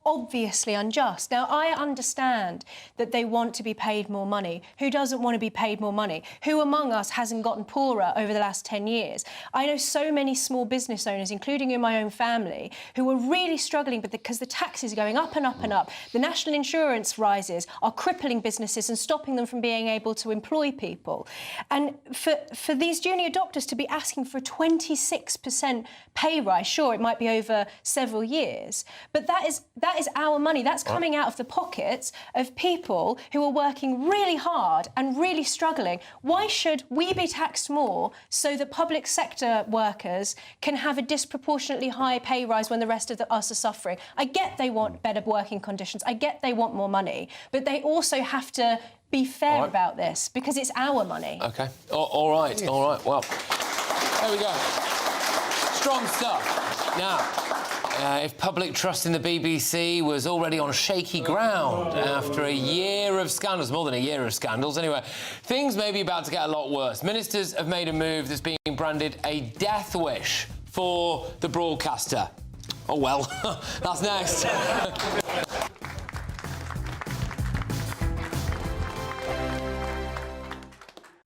obviously unjust. Now, I understand that they want to be paid more money. Who doesn't want to be paid more money? Who among us hasn't gotten poorer over the last 10 years? I know so many small business owners, including in my own family, who are really struggling because the taxes are going up and up and up. The national insurance rises are crippling businesses and stopping them from being able to employ people. And for these junior doctors to be asking for a 26% pay rise, sure, it might be over several years, but that is our money. That's coming out of the pockets of people who are working really hard and really struggling. Why should we be taxed more so the public sector workers can have a disproportionately high pay rise when the rest of us are suffering? I get they want better working conditions. I get they want more money, but they also have to be fair about this, because it's our money. OK. All right. Well, there we go. Strong stuff. Now, if public trust in the BBC was already on shaky ground after a year of scandals, more than a year of scandals, anyway, things may be about to get a lot worse. Ministers have made a move that's being branded a death wish for the broadcaster. Oh, well, that's next.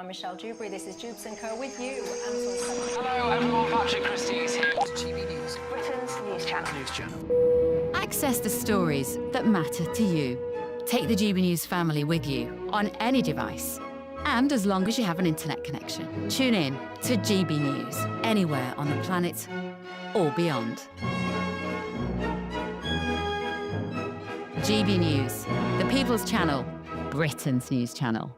I'm Michelle Dewberry, this is Jubes & Co with you. Hello everyone, Patrick Christys here. GB News. Britain's news channel. Access the stories that matter to you. Take the GB News family with you on any device, and as long as you have an internet connection. Tune in to GB News, anywhere on the planet or beyond. GB News, the People's Channel, Britain's news channel.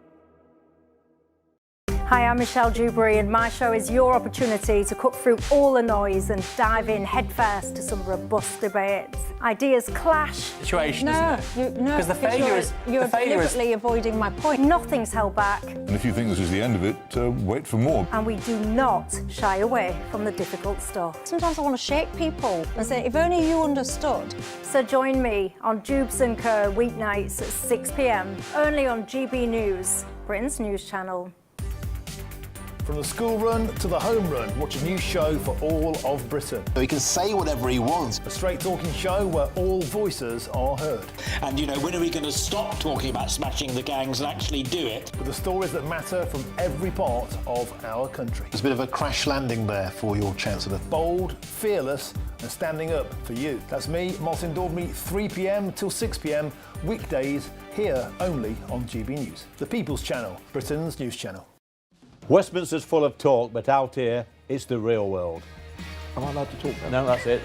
Hi, I'm Michelle Dewberry, and my show is your opportunity to cut through all the noise and dive in headfirst to some robust debates. Ideas clash. Situation, isn't it? No, Because the failure is... You're deliberately avoiding my point. Nothing's held back, And if you think this is the end of it, wait for more. and we do not shy away from the difficult stuff. Sometimes I want to shake people and say, if only you understood. So join me on Jubes and Co weeknights at 6 p.m, only on GB News, Britain's news channel. From the school run to the home run, watch a new show for all of Britain. He can say whatever he wants. A straight talking show where all voices are heard. And, you know, when are we going to stop talking about smashing the gangs and actually do it? With the stories that matter from every part of our country. There's a bit of a crash landing there for your Chancellor. Bold, fearless and standing up for you. That's me, Martin Daubney, 3 p.m. till 6 p.m, weekdays, here only on GB News. The People's Channel, Britain's news channel. Westminster's full of talk, but out here, it's the real world. Am I allowed to talk now? No, that's it.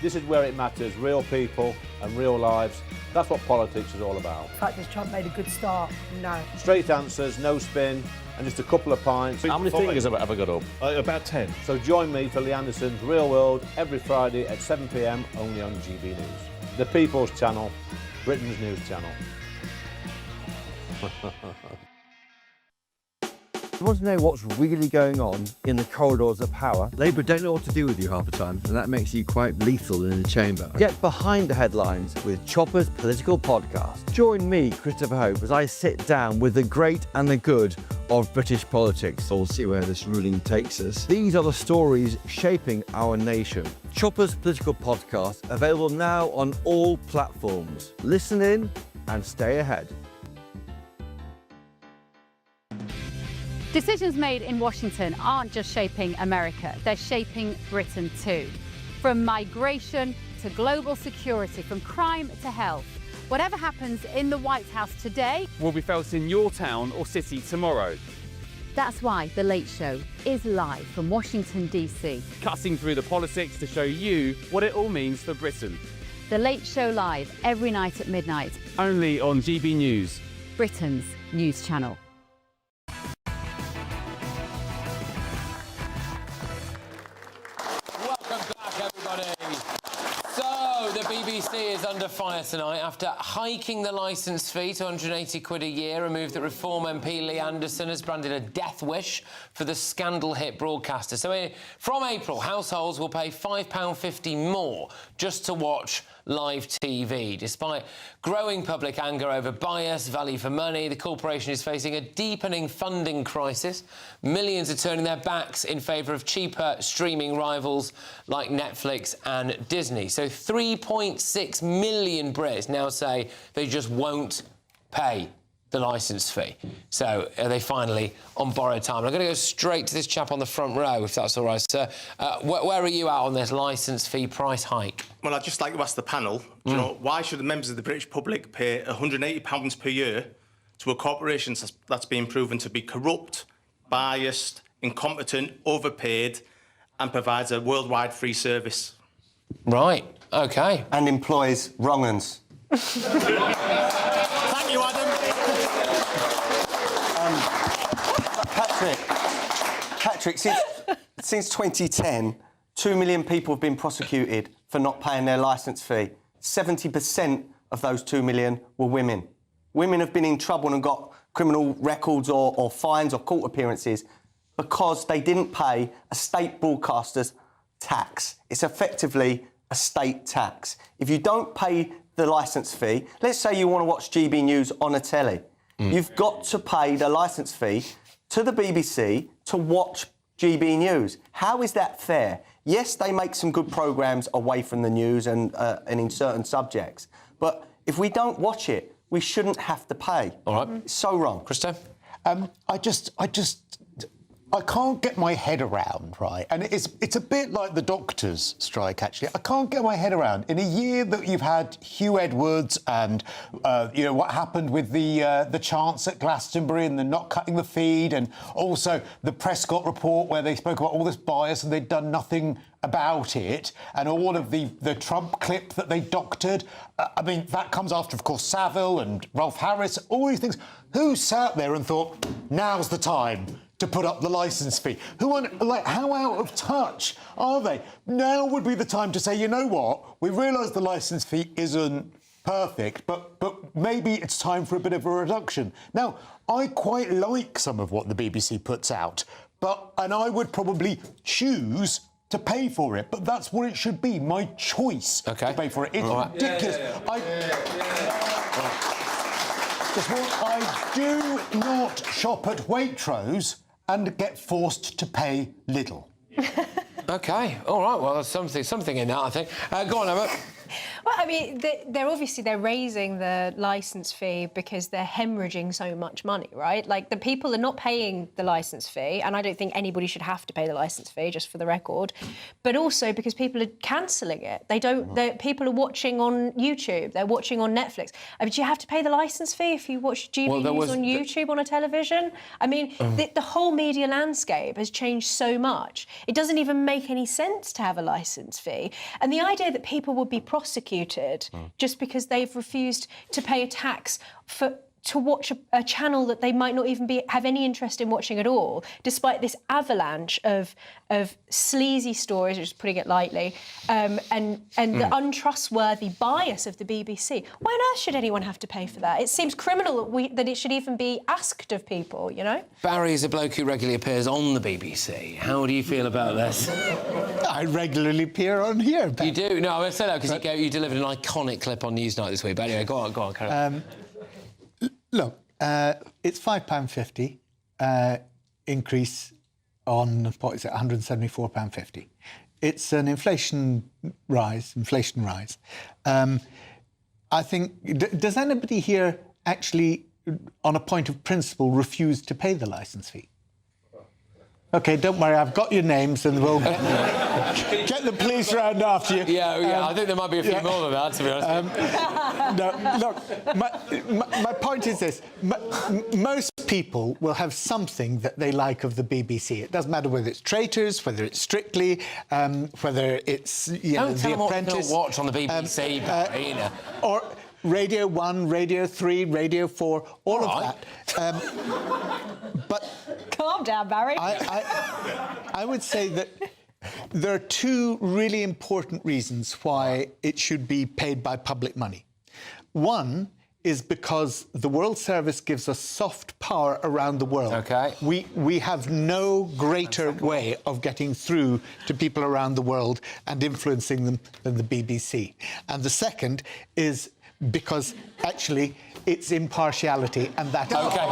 This is where it matters, real people and real lives. That's what politics is all about. In fact, has Trump made a good start? No. Straight answers, no spin, and just a couple of pints. How many fingers have I ever got up? About 10. So join me for Lee Anderson's Real World every Friday at 7 p.m, only on GB News. The People's Channel, Britain's news channel. You want to know what's really going on in the corridors of power? Labour don't know what to do with you half the time, and that makes you quite lethal in the chamber. Get behind the headlines with Chopper's Political Podcast. Join me, Christopher Hope, as I sit down with the great and the good of British politics. We'll see where this ruling takes us. These are the stories shaping our nation. Chopper's Political Podcast, available now on all platforms. Listen in and stay ahead. Decisions made in Washington aren't just shaping America, they're shaping Britain too. From migration to global security, from crime to health. Whatever happens in the White House today will be felt in your town or city tomorrow. That's why The Late Show is live from Washington, D.C. Cutting through the politics to show you what it all means for Britain. The Late Show live every night at midnight. Only on GB News, Britain's news channel. BBC is under fire tonight after hiking the licence fee to £180 a year, a move that Reform MP Lee Anderson has branded a death wish for the scandal-hit broadcaster. So from April, households will pay £5.50 more just to watch live TV. Despite growing public anger over bias, value for money, the corporation is facing a deepening funding crisis. Millions are turning their backs in favour of cheaper streaming rivals like Netflix and Disney. So 3.6 million Brits now say they just won't pay the licence fee. So are they finally on borrowed time? I'm going to go straight to this chap on the front row, if that's all right, sir. Where are you at on this licence fee price hike? Well, I'd just like to ask the panel, do you know, why should the members of the British public pay £180 per year to a corporation that's been proven to be corrupt, biased, incompetent, overpaid, and provides a worldwide free service? Right, OK. And employs wrong-uns. Thank you, Adam. Patrick, since 2010, 2 million people have been prosecuted for not paying their licence fee. 70% of those 2 million were women. Women have been in trouble and got criminal records or fines or court appearances because they didn't pay a state broadcaster's tax. It's effectively a state tax. If you don't pay the licence fee, let's say you want to watch GB News on a telly, you've got to pay the licence fee to the BBC to watch GB News. How is that fair? Yes, they make some good programmes away from the news and in certain subjects, but if we don't watch it, we shouldn't have to pay. All right. It's so wrong. Christo? I can't get my head around, right? And it's a bit like the doctors' strike, actually. I can't get my head around. In a year that you've had Hugh Edwards and, you know, what happened with the chants at Glastonbury and the not cutting the feed, and also the Prescott report where they spoke about all this bias and they'd done nothing about it and all of the Trump clip that they doctored. I mean, that comes after, of course, Savile and Rolf Harris, all these things. Who sat there and thought, now's the time to put up the licence fee? How out of touch are they? Now would be the time to say, you know what, we realise the licence fee isn't perfect, but maybe it's time for a bit of a reduction. Now, I quite like some of what the BBC puts out, and I would probably choose to pay for it, but that's what it should be, my choice to pay for it. It's ridiculous. I do not shop at Waitrose and get forced to pay little. OK, all right, well, there's something in that, I think. Go on, Emma. Well, I mean, they're raising the licence fee because they're hemorrhaging so much money, right? Like, the people are not paying the licence fee, and I don't think anybody should have to pay the licence fee, just for the record, but also because people are cancelling it. People are watching on YouTube, they're watching on Netflix. I mean, do you have to pay the licence fee if you watch GB News on YouTube on a television? I mean, the whole media landscape has changed so much. It doesn't even make any sense to have a licence fee. And the idea that people would be prosecuted just because they've refused to pay a tax to watch a channel that they might not even have any interest in watching at all, despite this avalanche of sleazy stories, just putting it lightly, and the untrustworthy bias of the BBC. Why on earth should anyone have to pay for that? It seems criminal that it should even be asked of people, you know? Barry's a bloke who regularly appears on the BBC. How do you feel about this? I regularly appear on here. Ben. You do? No, I'm going to say that because you delivered an iconic clip on Newsnight this week. But anyway, go on, carry on. Look, it's £5.50 increase on, what is it, £174.50. It's an inflation rise. I think, does anybody here actually, on a point of principle, refuse to pay the licence fee? OK, don't worry, I've got your names and we'll get the police round after you. Yeah, I think there might be a few more than that, to be honest. No, look, my point is this. Most people will have something that they like of the BBC. It doesn't matter whether it's Traitors, whether it's Strictly, whether it's, The Apprentice. Don't watch on the BBC, Barry, or Radio 1, Radio 3, Radio 4, all of that. But calm down, Barry. I would say that there are two really important reasons why it should be paid by public money. One is because the World Service gives us soft power around the world. OK. We have no greater way of getting through to people around the world and influencing them than the BBC. And the second is because, actually, it's impartiality, and that... OK, right.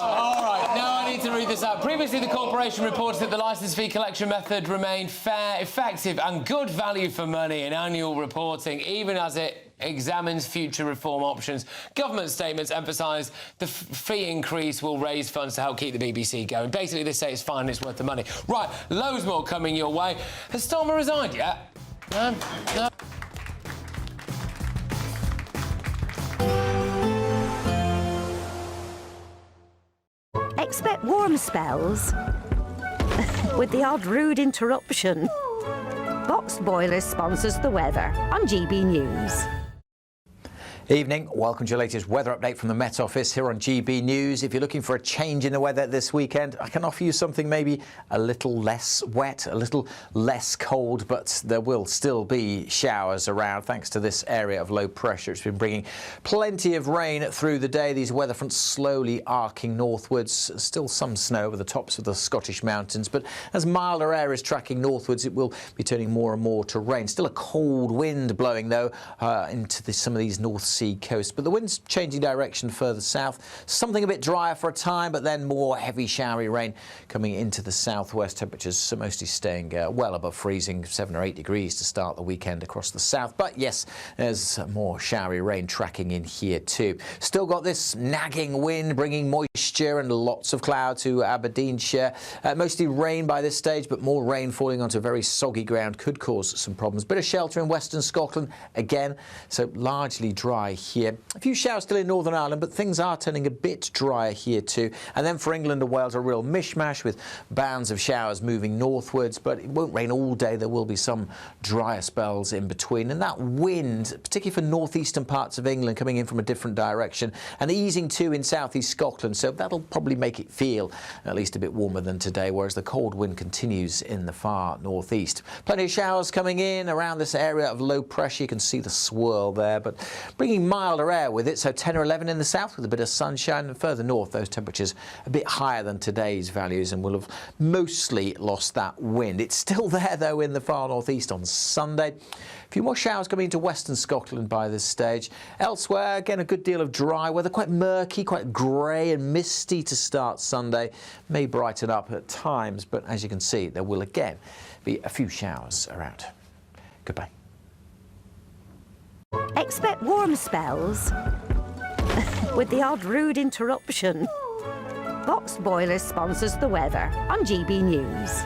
All right, now I need to read this out. Previously, the corporation reported that the licence fee collection method remained fair, effective and good value for money in annual reporting, even as it examines future reform options. Government statements emphasise the fee increase will raise funds to help keep the BBC going. Basically, they say it's fine, it's worth the money. Right, loads more coming your way. Has Starmer resigned yet? No? Expect warm spells with the odd rude interruption. Box Boilers sponsors the weather on GB News. Evening, welcome to your latest weather update from the Met Office here on GB News. If you're looking for a change in the weather this weekend, I can offer you something maybe a little less wet, a little less cold, but there will still be showers around thanks to this area of low pressure. It's been bringing plenty of rain through the day. These weather fronts slowly arcing northwards. Still some snow over the tops of the Scottish mountains, but as milder air is tracking northwards, it will be turning more and more to rain. Still a cold wind blowing, though, into some of these North Sea coasts, but the wind's changing direction further south. Something a bit drier for a time, but then more heavy showery rain coming into the southwest. Temperatures mostly staying well above freezing, 7 or 8 degrees to start the weekend across the south. But yes, there's more showery rain tracking in here too. Still got this nagging wind bringing moisture and lots of cloud to Aberdeenshire. Mostly rain by this stage, but more rain falling onto very soggy ground could cause some problems. Bit of shelter in western Scotland again, so largely dry dry here. A few showers still in Northern Ireland, but things are turning a bit drier here too. And then for England and Wales, a real mishmash with bands of showers moving northwards, but it won't rain all day. There will be some drier spells in between. And that wind, particularly for northeastern parts of England, coming in from a different direction and easing too in southeast Scotland. So that'll probably make it feel at least a bit warmer than today, whereas the cold wind continues in the far northeast. Plenty of showers coming in around this area of low pressure. You can see the swirl there, but bringing milder air with it. So 10 or 11 in the south with a bit of sunshine, and further north those temperatures a bit higher than today's values, and will have mostly lost that wind. It's still there though in the far northeast on Sunday. A few more showers coming into western Scotland by this stage. Elsewhere, again, a good deal of dry weather, quite murky, quite grey and misty to start Sunday. May brighten up at times, but as you can see, there will again be a few showers around. Goodbye. Expect warm spells with the odd rude interruption. Boxed Boilers sponsors the weather on GB News.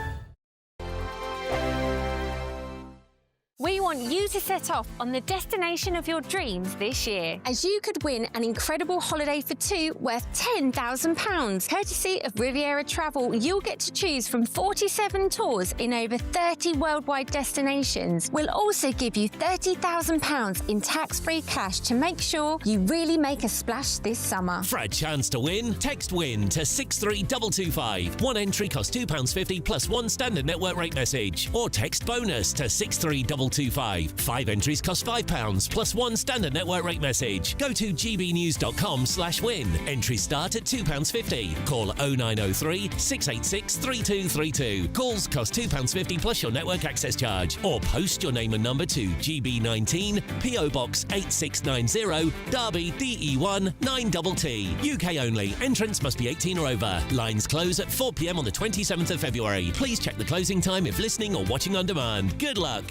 We want you to set off on the destination of your dreams this year, as you could win an incredible holiday for two worth £10,000. Courtesy of Riviera Travel, you'll get to choose from 47 tours in over 30 worldwide destinations. We'll also give you £30,000 in tax-free cash to make sure you really make a splash this summer. For a chance to win, text WIN to 63225. One entry costs £2.50 plus one standard network rate message. Or text BONUS to 63225. 5 entries cost £5 plus one standard network rate message. Go to gbnews.com/win. Entries start at £2.50. Call 0903 686 3232. Calls cost £2.50 plus your network access charge. Or post your name and number to GB19 PO Box 8690 Derby DE1 9TT. UK only. Entrance must be 18 or over. Lines close at 4 p.m. on the 27th of February. Please check the closing time if listening or watching on demand. Good luck.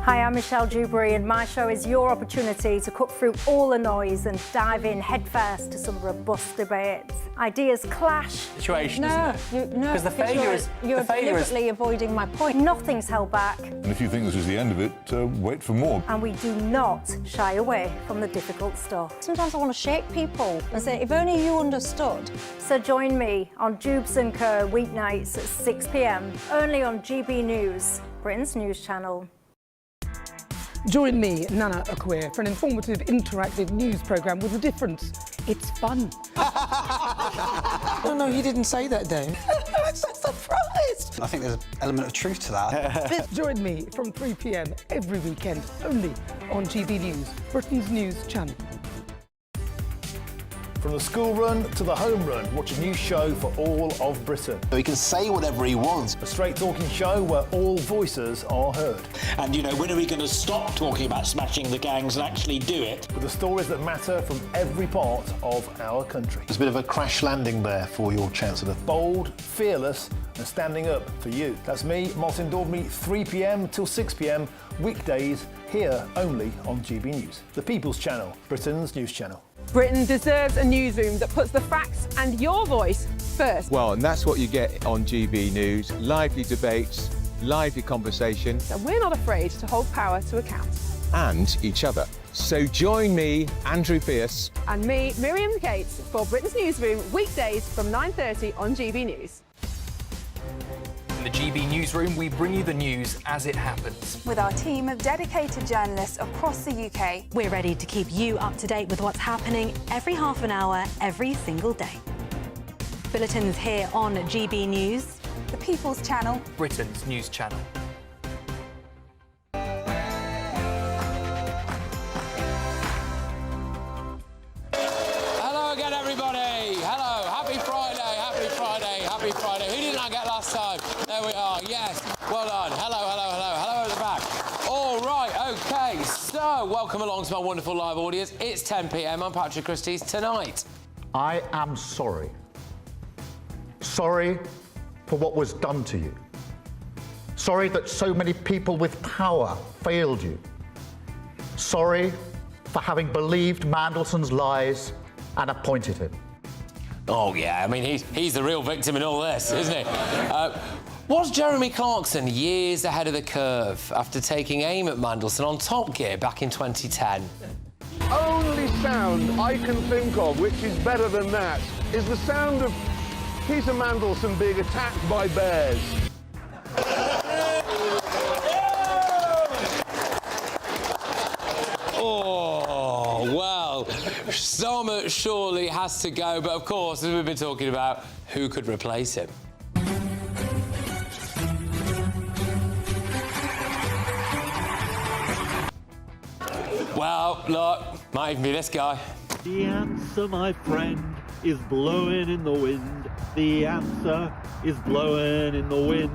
Hi, I'm Michelle Dewberry, and my show is your opportunity to cut through all the noise and dive in headfirst to some robust debates. Ideas clash. Situation, no, isn't it? No, Because the failure is... You're deliberately avoiding my point. Nothing's held back. And if you think this is the end of it, wait for more. And we do not shy away from the difficult stuff. Sometimes I want to shake people and say, if only you understood. So join me on Jubes and Co weeknights at 6 p.m, only on GB News, Britain's news channel. Join me, Nana Okoye, for an informative, interactive news programme with a difference. It's fun. No, he didn't say that, Dave. I'm so surprised. I think there's an element of truth to that. Join me from 3 p.m. every weekend, only on GB News, Britain's news channel. From the school run to the home run, watch a new show for all of Britain. He can say whatever he wants. A straight-talking show where all voices are heard. And, you know, when are we going to stop talking about smashing the gangs and actually do it? With the stories that matter from every part of our country. There's a bit of a crash landing there for your Chancellor. Bold, fearless and standing up for you. That's me, Martin Daubney, 3 p.m. till 6 p.m, weekdays, here only on GB News. The People's Channel, Britain's news channel. Britain deserves a newsroom that puts the facts and your voice first. Well, and that's what you get on GB News. Lively debates, lively conversation. And we're not afraid to hold power to account. And each other. So join me, Andrew Pierce. And me, Miriam Gates, for Britain's Newsroom, weekdays from 9:30 on GB News. In the GB Newsroom, we bring you the news as it happens. With our team of dedicated journalists across the UK, we're ready to keep you up to date with what's happening every half an hour, every single day. Bulletins here on GB News. The People's Channel, Britain's news channel. Hello again, everybody. Hello. Happy Friday. Happy Friday. Happy Friday. Who didn't I get last time? There we are. Yes. Well done. Hello, hello, hello. Hello at the back. All right. OK. So, welcome along to my wonderful live audience. It's 10 p.m. I'm Patrick Christys. Tonight, I am sorry. Sorry for what was done to you. Sorry that so many people with power failed you. Sorry for having believed Mandelson's lies and appointed him. Oh, yeah, I mean, he's the real victim in all this, isn't he? Was Jeremy Clarkson years ahead of the curve after taking aim at Mandelson on Top Gear back in 2010? only sound I can think of which is better than that is the sound of Peter Mandelson being attacked by bears. Oh, well, Starmer surely has to go, but of course, as we've been talking about, who could replace him? Well, look, might even be this guy. The answer, my friend, is blowing in the wind. The answer is blowing in the wind.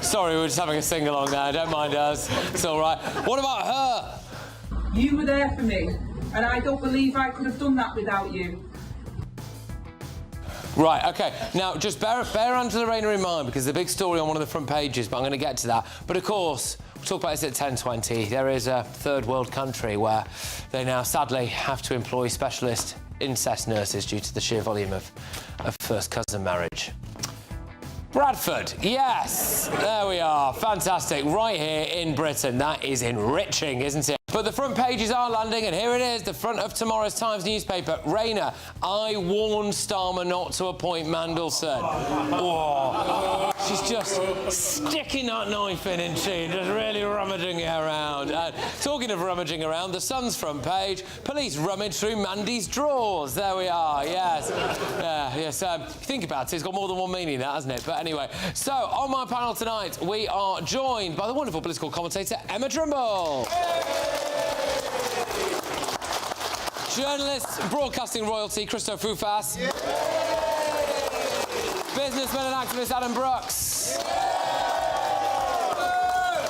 Sorry, we're just having a sing-along there. Don't mind us. It's all right. What about her? You were there for me, and I don't believe I could have done that without you. Right, OK. Now, just bear Angela Rayner in mind, because the big story on one of the front pages, but I'm going to get to that. But, of course, we'll talk about this at 10:20. There is a third world country where they now, sadly, have to employ specialist incest nurses due to the sheer volume of first cousin marriage. Bradford, yes, there we are, fantastic, right here in Britain. That is enriching, isn't it? But the front pages are landing, and here it is, the front of tomorrow's Times newspaper. Rayner, I warned Starmer not to appoint Mandelson. Oh, she's just sticking that knife in, isn't she? Just really rummaging it around. Talking of rummaging around, the Sun's front page, police rummage through Mandy's drawers. There we are, yes. Yes, if you think about it, it's got more than one meaning, that, hasn't it? But anyway, so on my panel tonight, we are joined by the wonderful political commentator, Emma Trimble. Journalist, broadcasting royalty, Christo Fufas. Businessman and activist, Adam Brooks.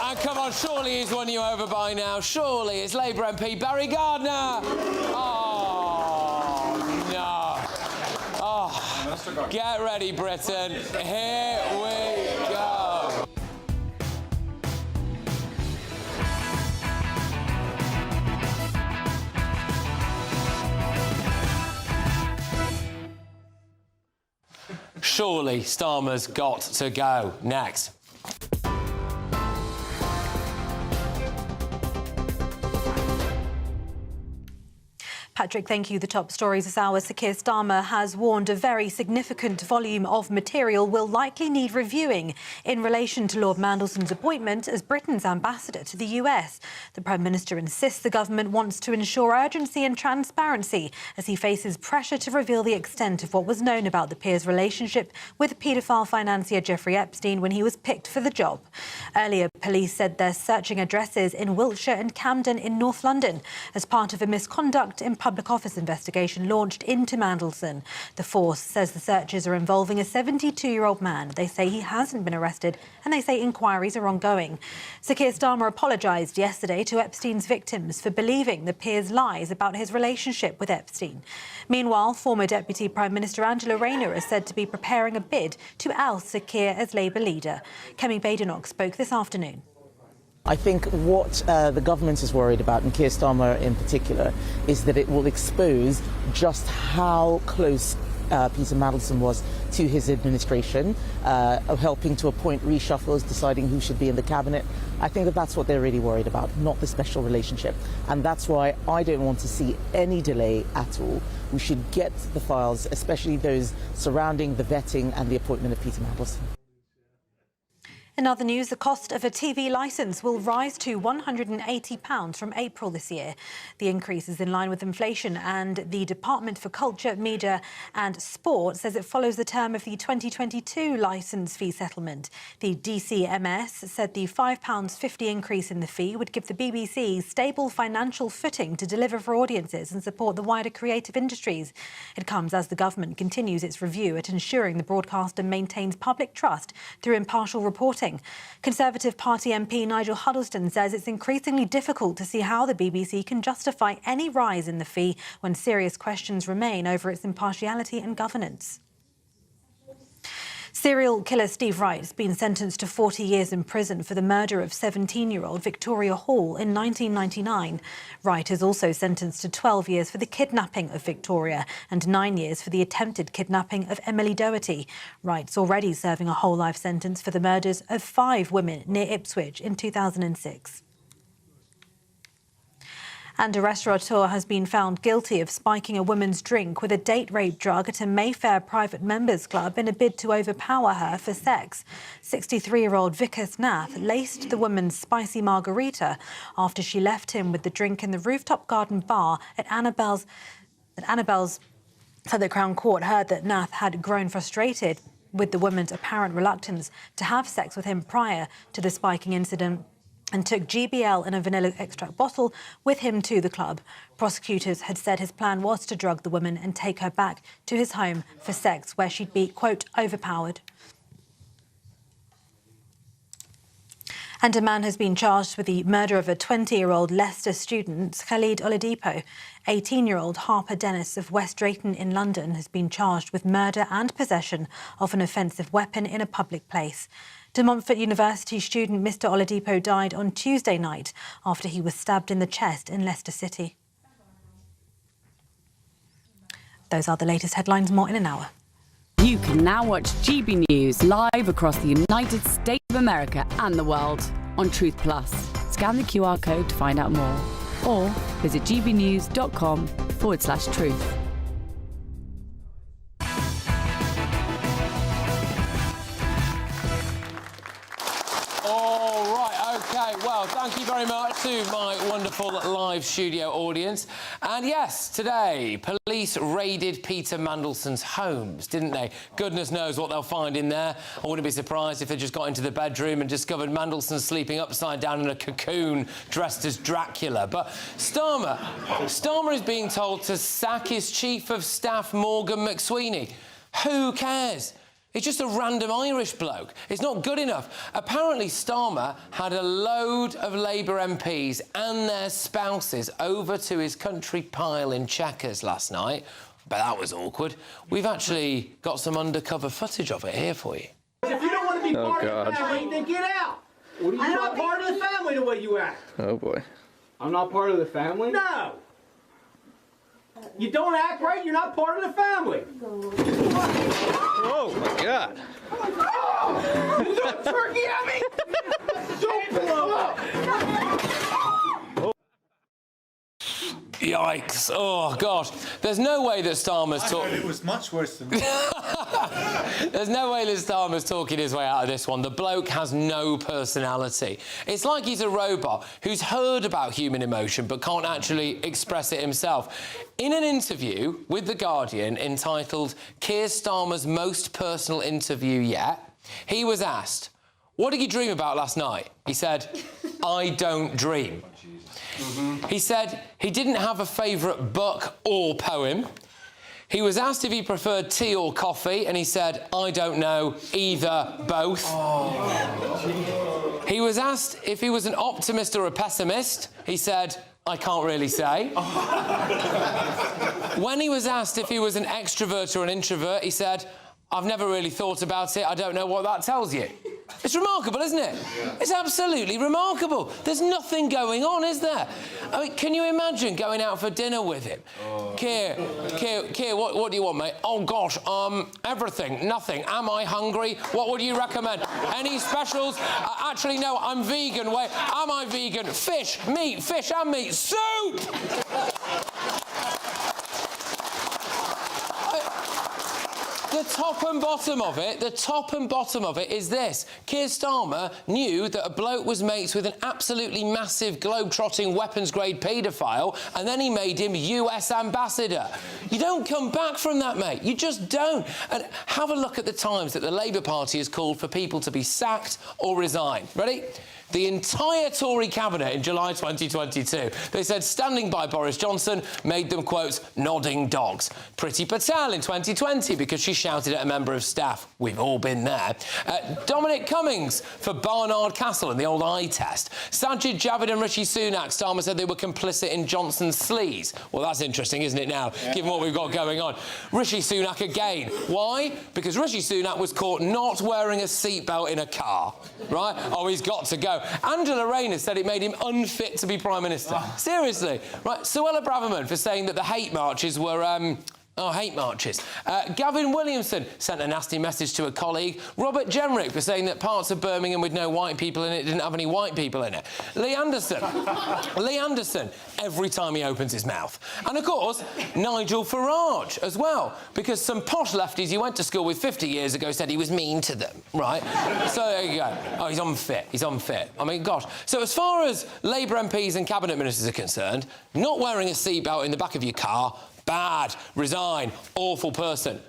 And come on, surely he's won you over by now. Surely it's Labour MP Barry Gardner. Oh, no. Oh, get ready, Britain. Here we go. Surely Starmer's got to go. Next. Patrick, thank you. The top stories this hour. Sir Keir Starmer has warned a very significant volume of material will likely need reviewing in relation to Lord Mandelson's appointment as Britain's ambassador to the US. The Prime Minister insists the government wants to ensure urgency and transparency as he faces pressure to reveal the extent of what was known about the peer's relationship with paedophile financier Jeffrey Epstein when he was picked for the job. Earlier, police said they're searching addresses in Wiltshire and Camden in North London as part of a misconduct in public office investigation launched into Mandelson. The force says the searches are involving a 72-year-old man. They say he hasn't been arrested and they say inquiries are ongoing. Sir Keir Starmer apologised yesterday to Epstein's victims for believing the peer's lies about his relationship with Epstein. Meanwhile, former Deputy Prime Minister Angela Rayner is said to be preparing a bid to oust Sir Keir as Labour leader. Kemi Badenoch spoke this afternoon. I think what the government is worried about, and Keir Starmer in particular, is that it will expose just how close Peter Mandelson was to his administration, of helping to appoint reshuffles, deciding who should be in the cabinet. I think that that's what they're really worried about, not the special relationship. And that's why I don't want to see any delay at all. We should get the files, especially those surrounding the vetting and the appointment of Peter Mandelson. In other news, the cost of a TV licence will rise to £180 from April this year. The increase is in line with inflation, and the Department for Culture, Media and Sport says it follows the term of the 2022 licence fee settlement. The DCMS said the £5.50 increase in the fee would give the BBC stable financial footing to deliver for audiences and support the wider creative industries. It comes as the government continues its review at ensuring the broadcaster maintains public trust through impartial reporting. Conservative Party MP Nigel Huddleston says it's increasingly difficult to see how the BBC can justify any rise in the fee when serious questions remain over its impartiality and governance. Serial killer Steve Wright has been sentenced to 40 years in prison for the murder of 17-year-old Victoria Hall in 1999. Wright is also sentenced to 12 years for the kidnapping of Victoria and 9 years for the attempted kidnapping of Emily Doherty. Wright's already serving a whole life sentence for the murders of 5 women near Ipswich in 2006. And a restaurateur has been found guilty of spiking a woman's drink with a date rape drug at a Mayfair private members club in a bid to overpower her for sex. 63-year-old Vikas Nath laced the woman's spicy margarita after she left him with the drink in the rooftop garden bar at Annabelle's. So the Crown Court heard that Nath had grown frustrated with the woman's apparent reluctance to have sex with him prior to the spiking incident, and took GBL in a vanilla extract bottle with him to the club. Prosecutors had said his plan was to drug the woman and take her back to his home for sex, where she'd be, quote, overpowered. And a man has been charged with the murder of a 20-year-old Leicester student, Khalid Oladipo. 18-year-old Harper Dennis of West Drayton in London has been charged with murder and possession of an offensive weapon in a public place. De Montfort University student Mr Oladipo died on Tuesday night after he was stabbed in the chest in Leicester City. Those are the latest headlines. More in an hour. You can now watch GB News live across the United States of America and the world on Truth Plus. Scan the QR code to find out more, or visit gbnews.com/truth. All right, OK, well, thank you very much to my wonderful live studio audience. And yes, today, police raided Peter Mandelson's homes, didn't they? Goodness knows what they'll find in there. I wouldn't be surprised if they just got into the bedroom and discovered Mandelson sleeping upside down in a cocoon dressed as Dracula. But Starmer is being told to sack his chief of staff, Morgan McSweeney. Who cares? He's just a random Irish bloke. It's not good enough. Apparently, Starmer had a load of Labour MPs and their spouses over to his country pile in Chequers last night. But that was awkward. We've actually got some undercover footage of it here for you. If you don't want to be part of the family, then get out. I'm not part of the family the way you act. Oh, boy. I'm not part of the family? No. You don't act right, you're not part of the family. Oh, my God. Oh, you threw a turkey at me? Don't blow up. Yikes. Oh, gosh. There's no way that Starmer's talking... It was much worse than that. There's no way that Starmer's talking his way out of this one. The bloke has no personality. It's like he's a robot who's heard about human emotion but can't actually express it himself. In an interview with The Guardian entitled Keir Starmer's Most Personal Interview Yet, he was asked, "What did you dream about last night?" He said, "I don't dream." He said he didn't have a favourite book or poem. He was asked if he preferred tea or coffee, and he said, "I don't know, either, both." He was asked if he was an optimist or a pessimist. He said, "I can't really say." When he was asked if he was an extrovert or an introvert, he said, "I've never really thought about it. I don't know what that tells you." It's remarkable, isn't it? Yeah. It's absolutely remarkable. There's nothing going on, is there? I mean, can you imagine going out for dinner with him? Keir, what do you want, mate? Oh, gosh, everything, nothing. Am I hungry? What would you recommend? Any specials? Actually, no, I'm vegan. Wait, am I vegan? Fish and meat, soup! The top and bottom of it is this. Keir Starmer knew that a bloke was mates with an absolutely massive, globe-trotting, weapons-grade paedophile, and then he made him US ambassador. You don't come back from that, mate. You just don't. And have a look at the times that the Labour Party has called for people to be sacked or resign. Ready? The entire Tory cabinet in July 2022. They said standing by Boris Johnson made them, quote, nodding dogs. Priti Patel in 2020 because she shouted at a member of staff. We've all been there. Dominic Cummings for Barnard Castle and the old eye test. Sajid Javid and Rishi Sunak, Starmer said they were complicit in Johnson's sleaze. Well, that's interesting, isn't it now, given what we've got going on. Rishi Sunak again. Why? Because Rishi Sunak was caught not wearing a seatbelt in a car, right? Oh, he's got to go. Angela Rayner said it made him unfit to be Prime Minister. Seriously. Right, Suella Braverman for saying that the hate marches were Oh, hate marches. Gavin Williamson sent a nasty message to a colleague. Robert Jenrick for saying that parts of Birmingham with no white people in it didn't have any white people in it. Lee Anderson, every time he opens his mouth. And, of course, Nigel Farage as well, because some posh lefties he went to school with 50 years ago said he was mean to them, right? So there you go. Oh, he's unfit. He's unfit. I mean, gosh. So as far as Labour MPs and Cabinet Ministers are concerned, not wearing a seatbelt in the back of your car, bad, resign, awful person.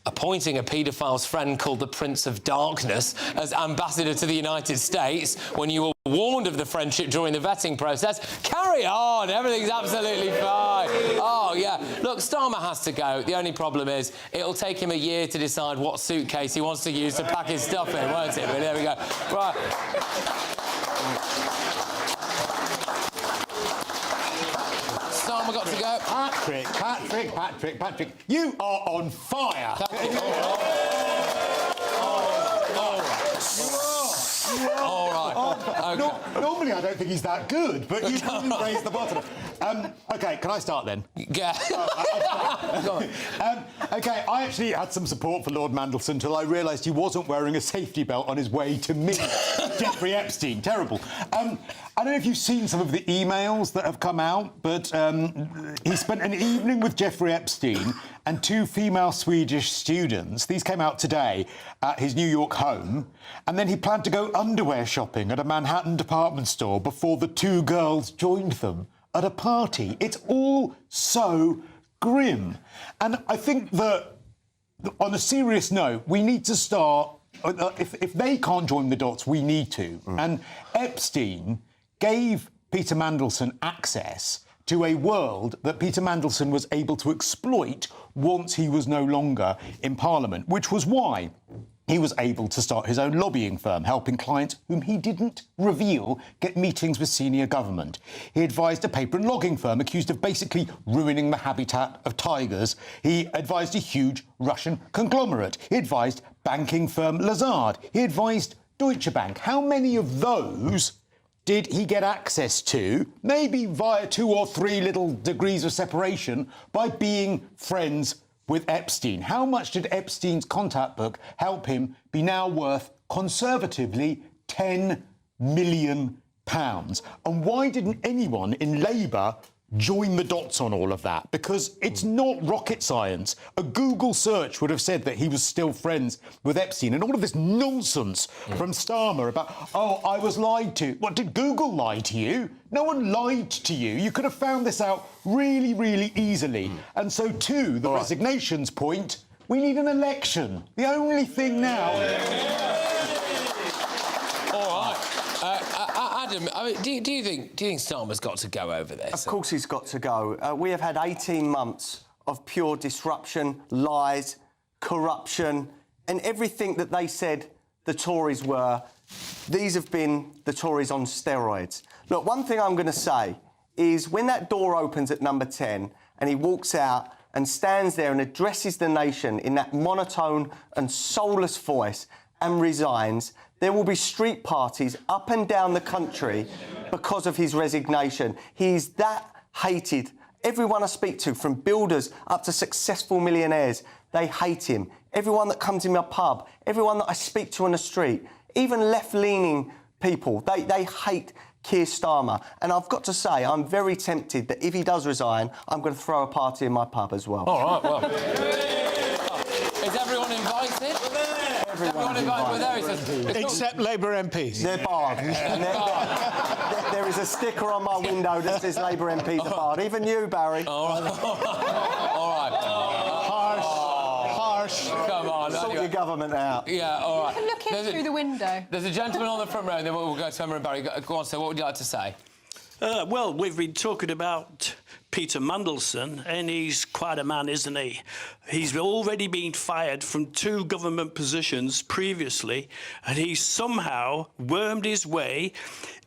Appointing a paedophile's friend called the Prince of Darkness as ambassador to the United States when you were warned of the friendship during the vetting process. Carry on, everything's absolutely fine. Oh, yeah. Look, Starmer has to go. The only problem is it'll take him a year to decide what suitcase he wants to use to pack his stuff in, won't it? But there we go. Right. Starmer got to go. Patrick, you are on fire. All right. Okay. Normally I don't think he's that good, but you really raised the bottom. OK, can I start then? Yeah. OK, I actually had some support for Lord Mandelson until I realised he wasn't wearing a safety belt on his way to meet Jeffrey Epstein. Terrible. I don't know if you've seen some of the emails that have come out, but he spent an evening with Jeffrey Epstein and 2 female Swedish students. These came out today at his New York home. And then he planned to go underwear shopping at a Manhattan department store before the 2 girls joined them at a party. It's all so grim. And I think that, on a serious note, we need to start... If they can't join the dots, we need to. And Epstein gave Peter Mandelson access to a world that Peter Mandelson was able to exploit once he was no longer in Parliament, which was why he was able to start his own lobbying firm, helping clients whom he didn't reveal get meetings with senior government. He advised a paper and logging firm accused of basically ruining the habitat of tigers. He advised a huge Russian conglomerate. He advised banking firm Lazard. He advised Deutsche Bank. How many of those did he get access to, maybe via 2 or 3 little degrees of separation, by being friends with Epstein? How much did Epstein's contact book help him be now worth, conservatively, £10 million? And why didn't anyone in Labour join the dots on all of that? Because it's not rocket science. A Google search would have said that he was still friends with Epstein. And all of this nonsense from Starmer about, oh, I was lied to. What, did Google lie to you? No one lied to you. You could have found this out really, really easily. And so, to the resignations point, we need an election. The only thing now... All right. Adam, I mean, do you think Starmer's got to go over this? Of course he's got to go. We have had 18 months of pure disruption, lies, corruption, and everything that they said the Tories were. These have been the Tories on steroids. Look, one thing I'm going to say is when that door opens at number 10 and he walks out and stands there and addresses the nation in that monotone and soulless voice and resigns, there will be street parties up and down the country because of his resignation. He's that hated. Everyone I speak to, from builders up to successful millionaires, they hate him. Everyone that comes in my pub, everyone that I speak to on the street, even left-leaning people, they hate Keir Starmer. And I've got to say, I'm very tempted that if he does resign, I'm going to throw a party in my pub as well. All right, well... Is everyone invited? Everyone invited. Except Labour MPs. They're barred. There is a sticker on my window that says Labour MPs are barred. Even you, Barry. All right. Harsh. Come on. Sort your government out. Yeah, all right. You can look in through the window. There's a gentleman on the front row, and then we'll go to Emma and Barry. Go on, sir. What would you like to say? Well, we've been talking about Peter Mandelson, and he's quite a man, isn't he? He's already been fired from 2 government positions previously, and he's somehow wormed his way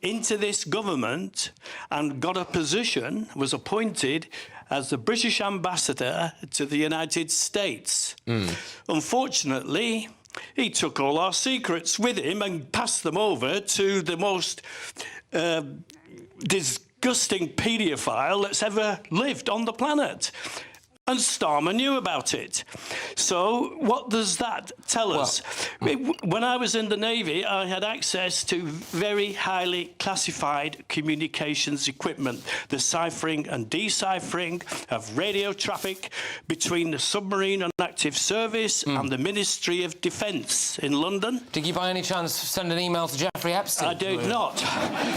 into this government and got a position, was appointed as the British ambassador to the United States. Unfortunately, he took all our secrets with him and passed them over to the most... disgusting paedophile that's ever lived on the planet. and Starmer knew about it. So what does that tell us? When I was in the Navy, I had access to very highly classified communications equipment, the ciphering and deciphering of radio traffic between the submarine and active service and the Ministry of Defence in London. Did you by any chance send an email to Jeffrey Epstein? I did not.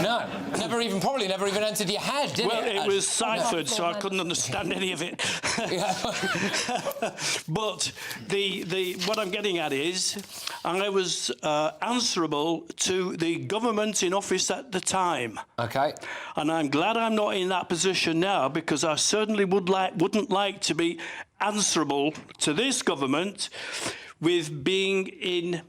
No, probably never even entered your head, did it? Well, it was ciphered, so I couldn't understand any of it. But what I'm getting at is, I was answerable to the government in office at the time. Okay. And I'm glad I'm not in that position now, because I certainly wouldn't like to be answerable to this government with being in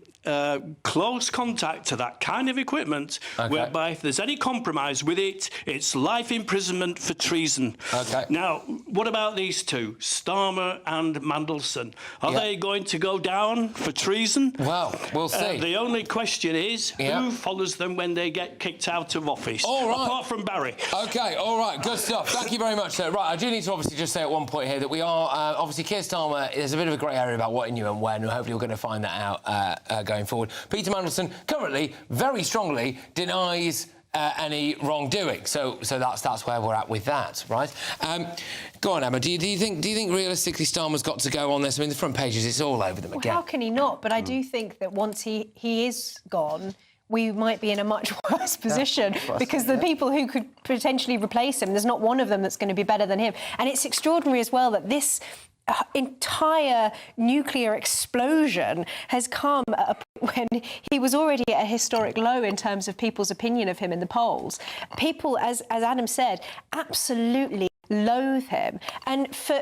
close contact to that kind of equipment, whereby if there's any compromise with it, it's life imprisonment for treason. Okay. Now, what about these two, Starmer and Mandelson? Are they going to go down for treason? Well, we'll see. The only question is, who follows them when they get kicked out of office? All right. Apart from Barry. OK, all right, good stuff. Thank you very much, sir. Right, I do need to obviously just say at one point here that we are, obviously, Keir Starmer, there's a bit of a grey area about what he knew and when, and hopefully we're going to find that out going forward. Peter Mandelson currently very strongly denies any wrongdoing, so that's where we're at with that, right? Go on, Emma. Do you think realistically Starmer's got to go on this? I mean, the front pages, it's all over them again. How can he not? But I do think that once he is gone, we might be in a much worse position because the people who could potentially replace him, there's not one of them that's going to be better than him. And it's extraordinary as well that this entire nuclear explosion has come at a point when he was already at a historic low in terms of people's opinion of him in the polls. People, as Adam said, absolutely loathe him. And for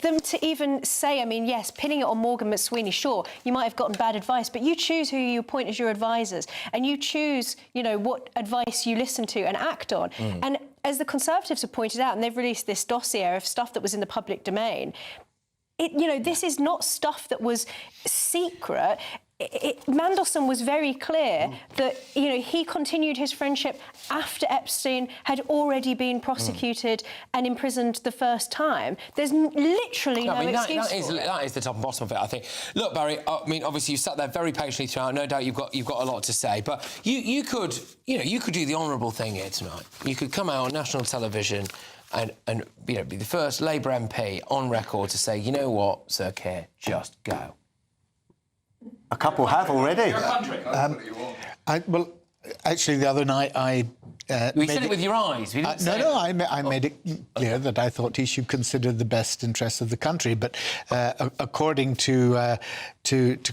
them to even say, I mean, yes, pinning it on Morgan McSweeney, sure, you might have gotten bad advice, but you choose who you appoint as your advisors, and you choose, you know, what advice you listen to and act on. And as the Conservatives have pointed out, and they've released this dossier of stuff that was in the public domain, this is not stuff that was secret. Mandelson was very clear that, he continued his friendship after Epstein had already been prosecuted and imprisoned the first time. There's literally no excuse for it. That is the top and bottom of it, I think. Look, Barry, I mean, obviously you sat there very patiently throughout. No doubt you've got a lot to say, but you could do the honourable thing here tonight. You could come out on national television and be the first Labour MP on record to say, you know what, Sir Keir, just go. A couple have already. Well, actually, the other night I... you said it with your eyes. I made it clear that I thought he should consider the best interests of the country. But according to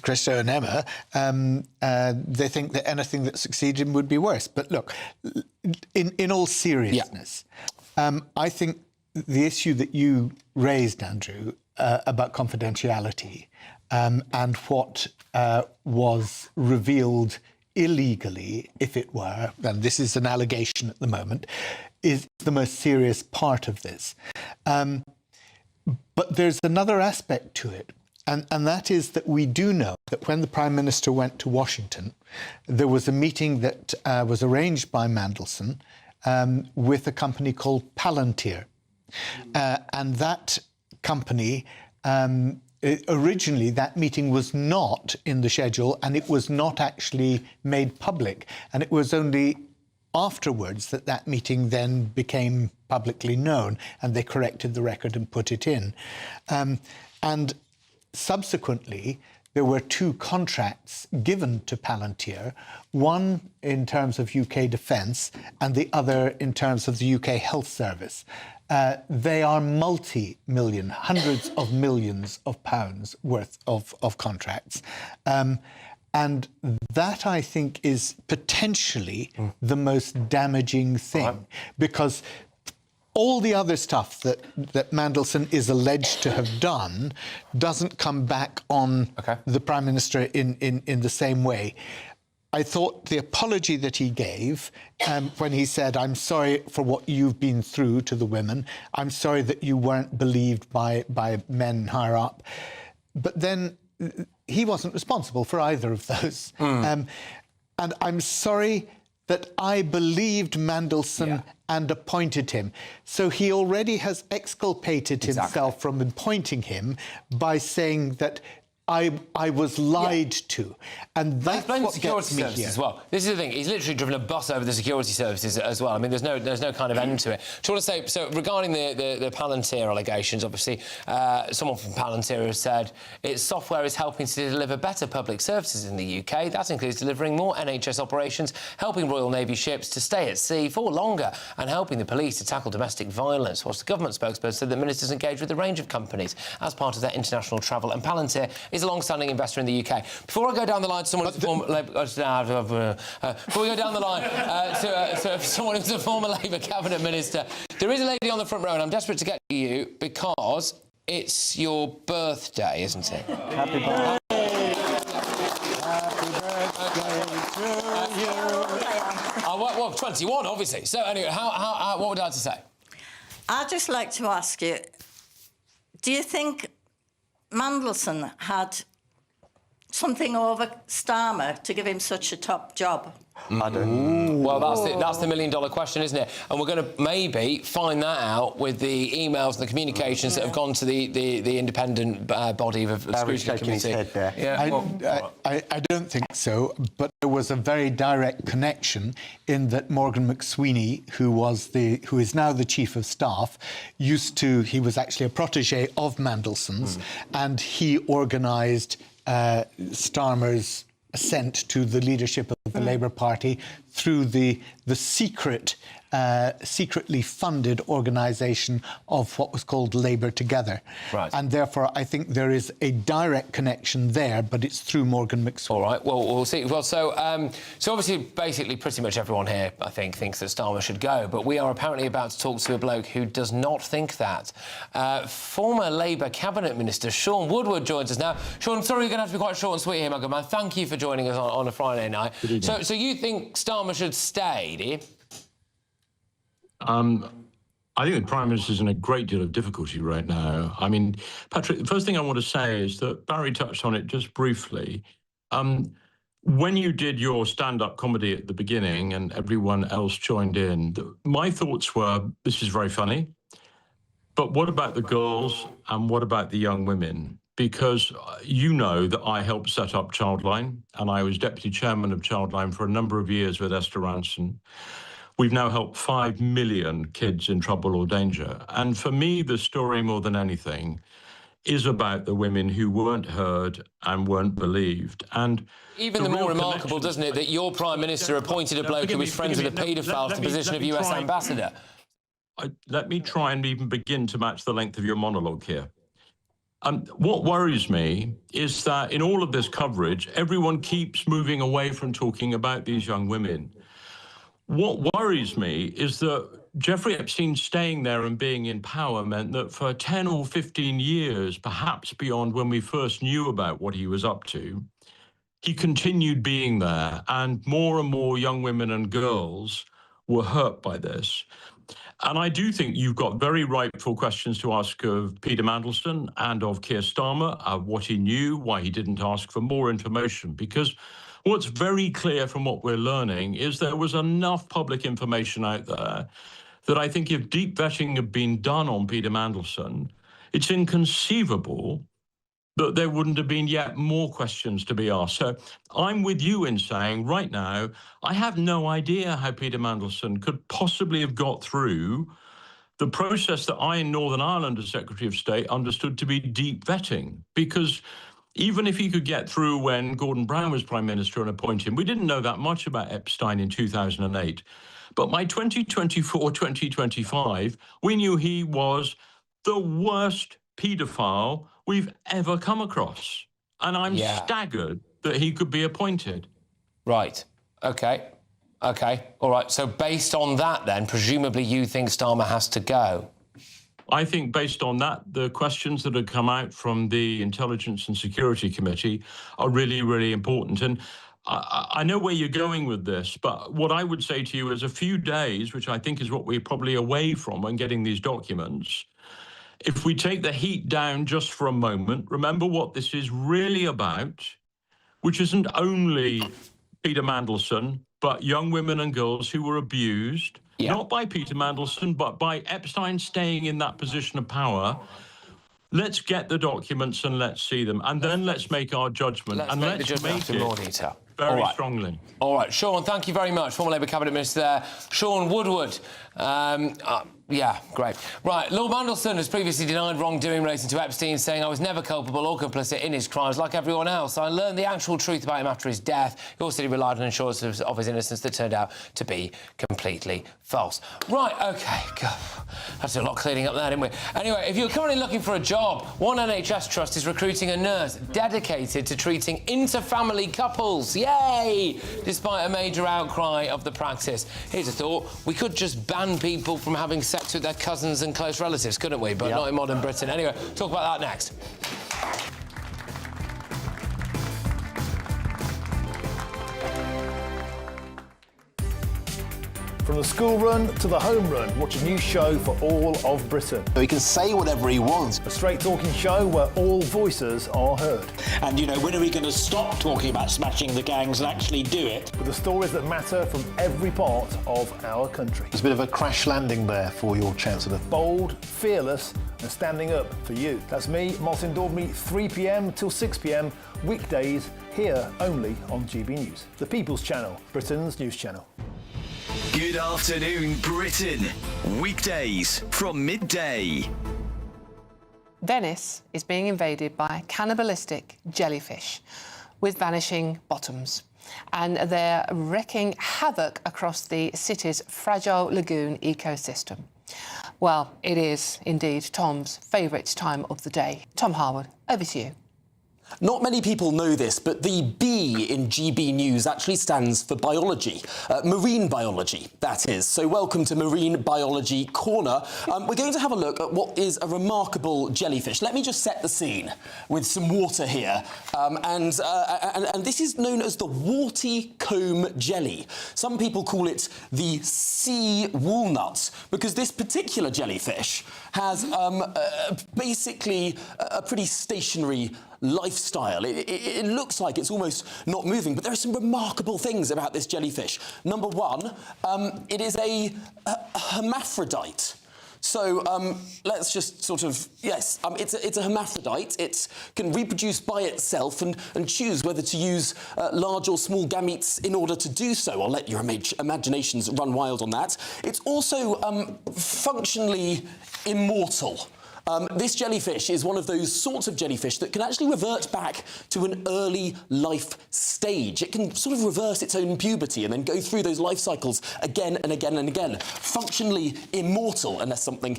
Christo and Emma, they think that anything that succeeded would be worse. But look, in all seriousness, I think the issue that you raised, Andrew, about confidentiality and what was revealed illegally, if it were, and this is an allegation at the moment, is the most serious part of this. But there's another aspect to it, and that is that we do know that when the Prime Minister went to Washington, there was a meeting that was arranged by Mandelson with a company called Palantir. And that company... originally, that meeting was not in the schedule and it was not actually made public. And it was only afterwards that meeting then became publicly known and they corrected the record and put it in. And subsequently, there were two contracts given to Palantir, one in terms of UK defence and the other in terms of the UK Health Service. They are multi-million, hundreds of millions of pounds worth of contracts. And that, I think, is potentially the most damaging thing, because all the other stuff that Mandelson is alleged to have done doesn't come back on the Prime Minister in the same way. I thought the apology that he gave when he said, I'm sorry for what you've been through to the women, I'm sorry that you weren't believed by men higher up, but then he wasn't responsible for either of those. And I'm sorry that I believed Mandelson and appointed him. So he already has exculpated himself from appointing him by saying that I was lied to. And that's what gets me here. As well. This is the thing. He's literally driven a bus over the security services as well. I mean, there's no kind of end to it. Do you want to say, so regarding the Palantir allegations, obviously, someone from Palantir has said its software is helping to deliver better public services in the UK. That includes delivering more NHS operations, helping Royal Navy ships to stay at sea for longer, and helping the police to tackle domestic violence. Whilst the government spokesperson said that ministers engaged with a range of companies as part of their international travel, and Palantir is a long-standing investor in the UK. Before I go down the line to someone who's before we go down the line to someone who's a former Labour cabinet minister, there is a lady on the front row, and I'm desperate to get to you because it's your birthday, isn't it? Happy birthday. Happy birthday to you. Well, 21, obviously. So anyway, what would I have to say? I'd just like to ask you, do you think Mandelson had something over Starmer to give him such a top job? I don't. Ooh. Well, that's the million-dollar question, isn't it? And we're going to maybe find that out with the emails and the communications that have gone to the independent body of scrutiny committee. His head there. Yeah. I don't think so, but there was a very direct connection in that Morgan McSweeney, who is now the chief of staff, he was actually a protege of Mandelson's, and he organised Starmer's ascent to the leadership of the Labour Party through the secretly funded organisation of what was called Labour Together. Right. And therefore, I think there is a direct connection there, but it's through Morgan McSweeney. All right, well, we'll see. Well, so obviously, basically, pretty much everyone here, I think, thinks that Starmer should go, but we are apparently about to talk to a bloke who does not think that. Former Labour Cabinet Minister Sean Woodward joins us now. Sean, I'm sorry you're going to have to be quite short and sweet here, my good man. Thank you for joining us on a Friday night. So you think Starmer should stay, do you? I think the Prime Minister's in a great deal of difficulty right now. I mean, Patrick, the first thing I want to say is that Barry touched on it just briefly. When you did your stand-up comedy at the beginning and everyone else joined in, my thoughts were, this is very funny, but what about the girls and what about the young women? Because you know that I helped set up Childline, and I was deputy chairman of Childline for a number of years with Esther Ranson. We've now helped 5 million kids in trouble or danger. And for me, the story more than anything is about the women who weren't heard and weren't believed. And even the more remarkable, doesn't it, that your Prime Minister appointed a bloke who was friends with a paedophile to the position of US ambassador? Let me try and even begin to match the length of your monologue here. What worries me is that in all of this coverage, everyone keeps moving away from talking about these young women. What worries me is that Jeffrey Epstein staying there and being in power meant that for 10 or 15 years, perhaps beyond when we first knew about what he was up to, he continued being there, and more young women and girls were hurt by this. And I do think you've got very rightful questions to ask of Peter Mandelson and of Keir Starmer, of what he knew, why he didn't ask for more information, because what's very clear from what we're learning is there was enough public information out there that I think if deep vetting had been done on Peter Mandelson, it's inconceivable that there wouldn't have been yet more questions to be asked. So I'm with you in saying right now, I have no idea how Peter Mandelson could possibly have got through the process that I in Northern Ireland as Secretary of State understood to be deep vetting, because even if he could get through when Gordon Brown was Prime Minister and appoint him, we didn't know that much about Epstein in 2008. But by 2024, 2025, we knew he was the worst paedophile we've ever come across. And I'm staggered that he could be appointed. Right. OK. All right. So based on that, then, presumably you think Starmer has to go? I think based on that, the questions that have come out from the Intelligence and Security Committee are really, really important. And I know where you're going with this, but what I would say to you is a few days, which I think is what we're probably away from when getting these documents, if we take the heat down just for a moment, remember what this is really about, which isn't only Peter Mandelson but young women and girls who were abused, not by Peter Mandelson, but by Epstein staying in that position of power. Let's get the documents and let's see them, and then let's make our judgment. Let's and make let's the judgment make in it more detail. very All right. strongly. All right, Sean, thank you very much. Former Labour Cabinet Minister there, Sean Woodward. Yeah, great. Right, Lord Mandelson has previously denied wrongdoing relating to Epstein, saying, I was never culpable or complicit in his crimes like everyone else. I learned the actual truth about him after his death. He also relied on assurances of his innocence that turned out to be completely false. Right, OK, God, that's a lot cleaning up there, didn't we? Anyway, if you're currently looking for a job, one NHS trust is recruiting a nurse dedicated to treating inter-family couples. Yay! Despite a major outcry of the practice. Here's a thought. We could just ban people from having sex with their cousins and close relatives, couldn't we? But not in modern Britain. Anyway, talk about that next. From the school run to the home run, watch a new show for all of Britain. He can say whatever he wants. A straight-talking show where all voices are heard. And, you know, when are we going to stop talking about smashing the gangs and actually do it? With the stories that matter from every part of our country. There's a bit of a crash landing there for your Chancellor. Bold, fearless and standing up for you. That's me, Martin Daubney, 3 p.m. till 6 p.m, weekdays, here only on GB News. The People's Channel, Britain's news channel. Good afternoon, Britain. Weekdays from midday. Venice is being invaded by cannibalistic jellyfish with vanishing bottoms, and they're wreaking havoc across the city's fragile lagoon ecosystem. Well, it is indeed Tom's favourite time of the day. Tom Harwood, over to you. Not many people know this, but the B in GB News actually stands for biology. Marine biology, that is. So welcome to Marine Biology Corner. We're going to have a look at what is a remarkable jellyfish. Let me just set the scene with some water here. And this is known as the warty comb jelly. Some people call it the sea walnut, because this particular jellyfish has basically a pretty stationary lifestyle. It looks like it's almost not moving, but there are some remarkable things about this jellyfish. Number one, it is a hermaphrodite. So let's just sort of, yes, it's a hermaphrodite. It can reproduce by itself and choose whether to use large or small gametes in order to do so. I'll let your imaginations run wild on that. It's also functionally immortal. This jellyfish is one of those sorts of jellyfish that can actually revert back to an early life stage. It can sort of reverse its own puberty and then go through those life cycles again and again and again. Functionally immortal unless something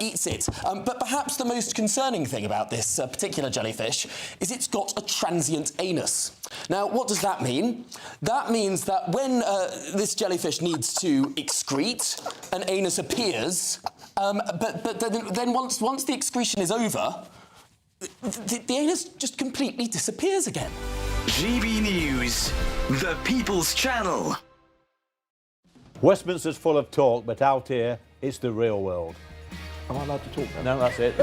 eats it. But perhaps the most concerning thing about this particular jellyfish is it's got a transient anus. Now, what does that mean? That means that when this jellyfish needs to excrete, an anus appears. But then once the excretion is over, the anus just completely disappears again. GB News, the People's Channel. Westminster's full of talk, but out here, it's the real world. Am I allowed to talk now? No, that's it.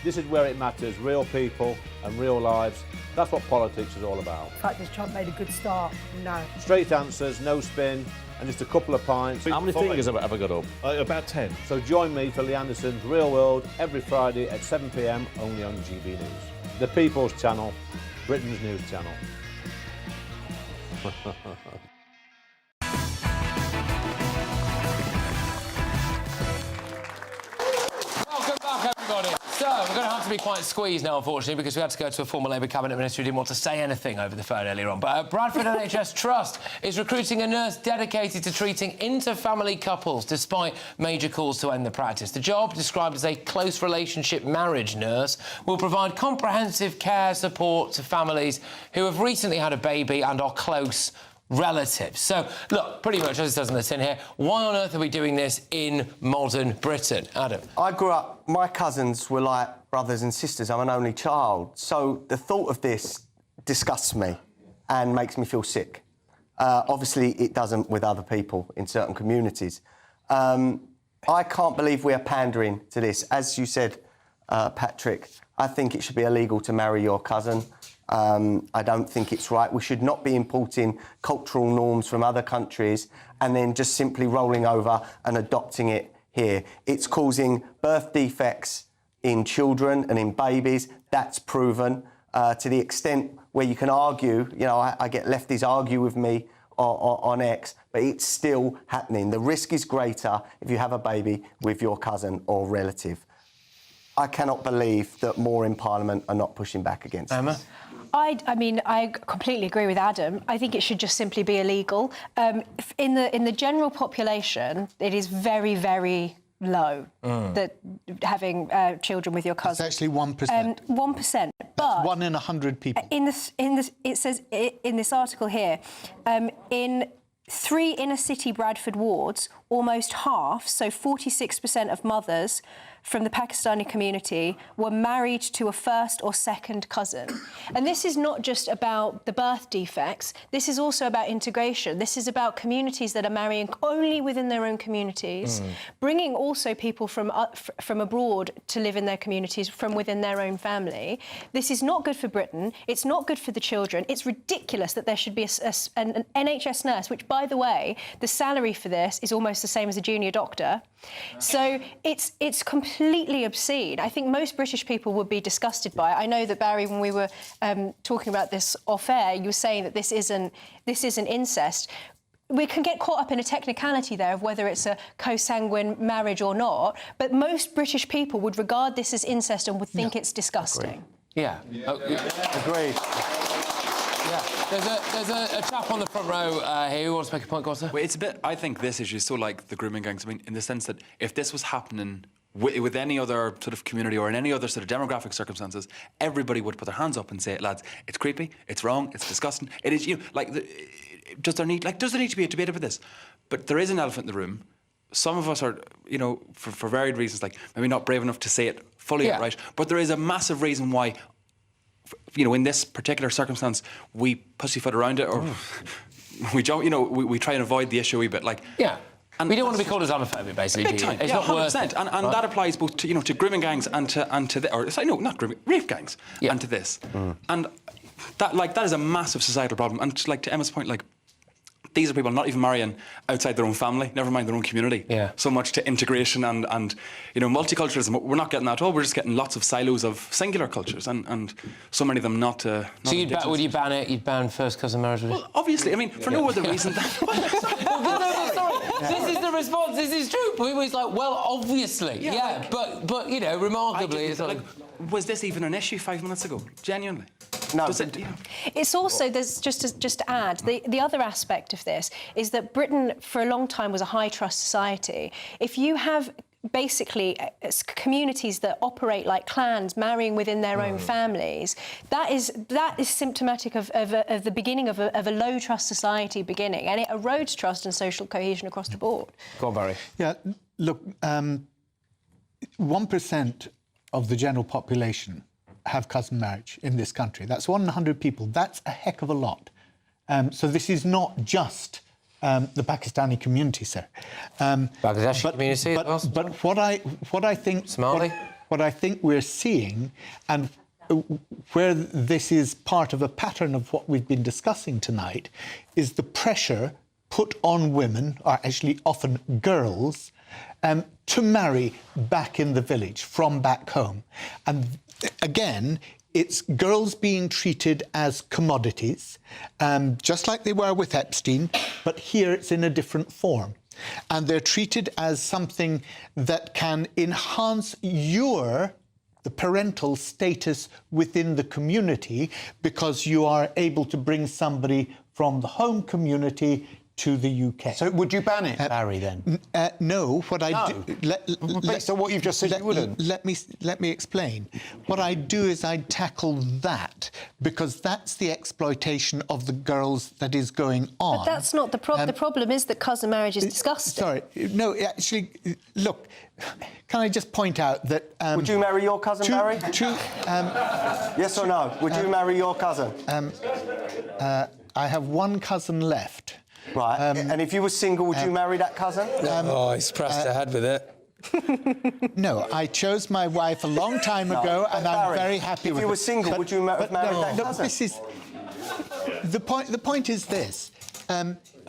This is where it matters, real people and real lives. That's what politics is all about. The fact has Trump made a good start? No. Straight answers, no spin, and just a couple of pints. How many fingers have I got up? About 10. So join me for Lee Anderson's Real World every Friday at 7 p.m, only on GB News. The People's Channel, Britain's news channel. Welcome back, everybody. So, we're going to have to be quite squeezed now, unfortunately, because we had to go to a former Labour Cabinet Minister who didn't want to say anything over the phone earlier on. But Bradford NHS Trust is recruiting a nurse dedicated to treating inter-family couples, despite major calls to end the practice. The job, described as a close relationship marriage nurse, will provide comprehensive care support to families who have recently had a baby and are close relatives. So, look, pretty much as it says on the tin here, why on earth are we doing this in modern Britain? Adam? I grew up, my cousins were like brothers and sisters. I'm an only child. So the thought of this disgusts me and makes me feel sick. Obviously, it doesn't with other people in certain communities. I can't believe we are pandering to this. As you said, Patrick, I think it should be illegal to marry your cousin. I don't think it's right. We should not be importing cultural norms from other countries and then just simply rolling over and adopting it here. It's causing birth defects in children and in babies. That's proven to the extent where you can argue, you know, I get lefties argue with me on X, but it's still happening. The risk is greater if you have a baby with your cousin or relative. I cannot believe that more in Parliament are not pushing back against Emma? this. I mean, I completely agree with Adam. I think it should just simply be illegal. In the general population, it is very, very low that having children with your cousin. It's actually 1%. 1%. But 1 in 100 people. It says in this article here, in 3 inner-city Bradford wards, almost half, so 46% of mothers from the Pakistani community were married to a first or second cousin. And this is not just about the birth defects, this is also about integration. This is about communities that are marrying only within their own communities, bringing also people from abroad to live in their communities from within their own family. This is not good for Britain, it's not good for the children. It's ridiculous that there should be an NHS nurse, which, by the way, the salary for this is almost the same as a junior doctor. So it's completely obscene. I think most British people would be disgusted by it. I know that, Barry, when we were talking about this off air, you were saying that this isn't incest. We can get caught up in a technicality there of whether it's a co-sanguine marriage or not, but most British people would regard this as incest and would think it's disgusting. Yeah. Agreed. Yeah. There's a chap on the front row here who wants to make a point. Go on, sir. Well, it's a bit. I think this issue is so like the grooming gangs. I mean, in the sense that if this was happening with any other sort of community or in any other sort of demographic circumstances, everybody would put their hands up and say, lads, it's creepy, it's wrong, it's disgusting. It is, you know, like, does there need to be a debate about this? But there is an elephant in the room. Some of us are, you know, for varied reasons, like maybe not brave enough to say it fully outright, but there is a massive reason why, you know, in this particular circumstance, we pussyfoot around it, or we don't, you know, we try and avoid the issue a wee bit, like. Yeah. And we don't want to be called Islamophobic, basically. Big time. It's yeah, not 100%. And that applies both to, you know, to grooming gangs and to rape gangs and to this. And that is a massive societal problem. And like to Emma's point, like, these are people not even marrying outside their own family, never mind their own community. Yeah. So much to integration and you know, multiculturalism. We're not getting that at all. We're just getting lots of silos of singular cultures and so many of them not. So would you ban it? You'd ban first cousin marriage? Well, obviously. I mean, for no other reason than. This is the response. This is true. But it was like, well, obviously, yeah. But you know, remarkably, it's like, was this even an issue 5 minutes ago? Genuinely. No. It's also, there's just to add, the other aspect of this is that Britain for a long time was a high trust society. If you have basically communities that operate like clans, marrying within their own families, that is symptomatic of the beginning of a low trust society beginning, and it erodes trust and social cohesion across the board. Go on, Barry. Yeah, look, 1% of the general population have cousin marriage in this country. That's 1 in 100 people. That's a heck of a lot. So this is not just the Pakistani community, sir. Bangladeshi community, but what I think Somali? What I think we're seeing, and where this is part of a pattern of what we've been discussing tonight, is the pressure put on women, or actually often girls, to marry back in the village, from back home. And again, it's girls being treated as commodities, just like they were with Epstein, but here it's in a different form. And they're treated as something that can enhance the parental status within the community, because you are able to bring somebody from the home community to the UK. So would you ban it, Barry, then? No. What I do... Based on what you've just said, you wouldn't. Let me explain. What I do is I tackle that, because that's the exploitation of the girls that is going on. But that's not the problem. The problem is that cousin marriage is disgusting. Sorry. No, actually, look, can I just point out that... would you marry your cousin, Barry? Yes or no? Would you marry your cousin? I have one cousin left. Right, and if you were single, would you marry that cousin? He's pressed ahead with it. No, I chose my wife a long time ago, and I'm very happy with it. If you were single, would you have married that cousin? This is the point. The point is this: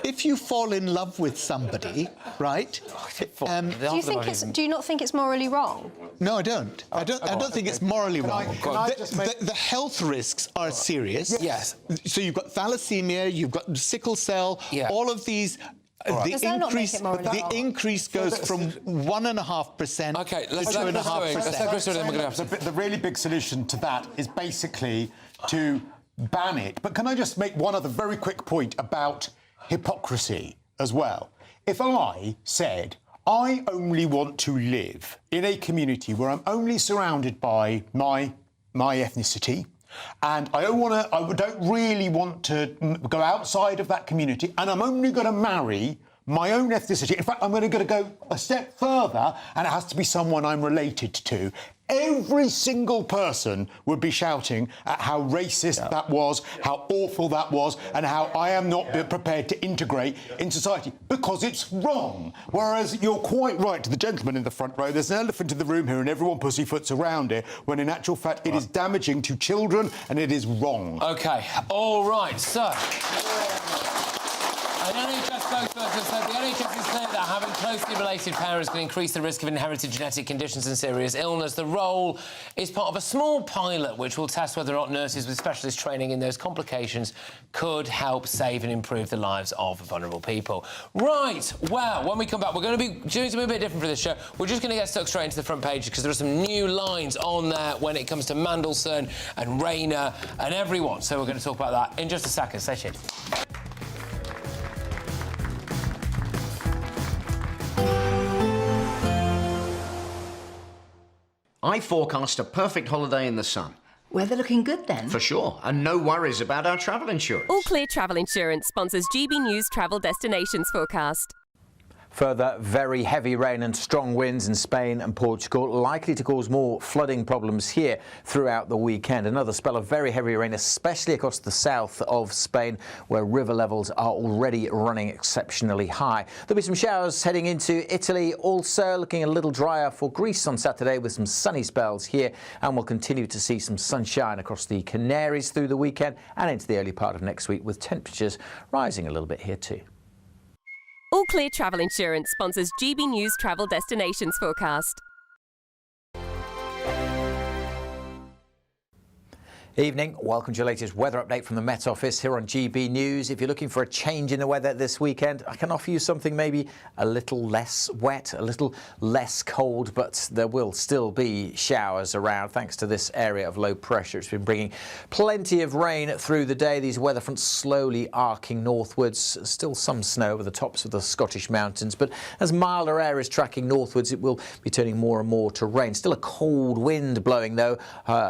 if you fall in love with somebody, right? Do you not think it's morally wrong? No, I don't. I don't think it's morally wrong. The health risks are serious. Yes. So you've got thalassemia, you've got sickle cell, all of these. The increase goes from 1.5% okay, to 2.5%. The really big solution to that is basically to ban it. But can I just make one other very quick point about hypocrisy as well? If I said, I only want to live in a community where I'm only surrounded by my ethnicity, and I don't really want to go outside of that community, and I'm only going to marry my own ethnicity. In fact, I'm going to go a step further, and it has to be someone I'm related to. Every single person would be shouting at how racist that was, how awful that was, and how I am not prepared to integrate in society, because it's wrong. Whereas you're quite right, to the gentleman in the front row, there's an elephant in the room here and everyone pussyfoots around it, when in actual fact it is damaging to children and it is wrong. OK, all right, so... An NHS spokesperson said the NHS is clear that having closely related parents can increase the risk of inherited genetic conditions and serious illness. The role is part of a small pilot which will test whether or not nurses with specialist training in those complications could help save and improve the lives of vulnerable people. Right, well, when we come back, we're going to be doing something a bit different for this show. We're just going to get stuck straight into the front page because there are some new lines on there when it comes to Mandelson and Rayner and everyone. So we're going to talk about that in just a second. Stay tuned. I forecast a perfect holiday in the sun. Weather looking good then? For sure, and no worries about our travel insurance. All Clear Travel Insurance sponsors GB News Travel Destinations forecast. Further very heavy rain and strong winds in Spain and Portugal, likely to cause more flooding problems here throughout the weekend. Another spell of very heavy rain, especially across the south of Spain, where river levels are already running exceptionally high. There'll be some showers heading into Italy, also looking a little drier for Greece on Saturday with some sunny spells here, and we'll continue to see some sunshine across the Canaries through the weekend and into the early part of next week, with temperatures rising a little bit here too. All Clear Travel Insurance sponsors GB News Travel Destinations forecast. Evening, welcome to your latest weather update from the Met Office here on GB News. If you're looking for a change in the weather this weekend, I can offer you something maybe a little less wet, a little less cold, but there will still be showers around thanks to this area of low pressure. It's been bringing plenty of rain through the day. These weather fronts slowly arcing northwards. Still some snow over the tops of the Scottish mountains, but as milder air is tracking northwards, it will be turning more and more to rain. Still a cold wind blowing, though,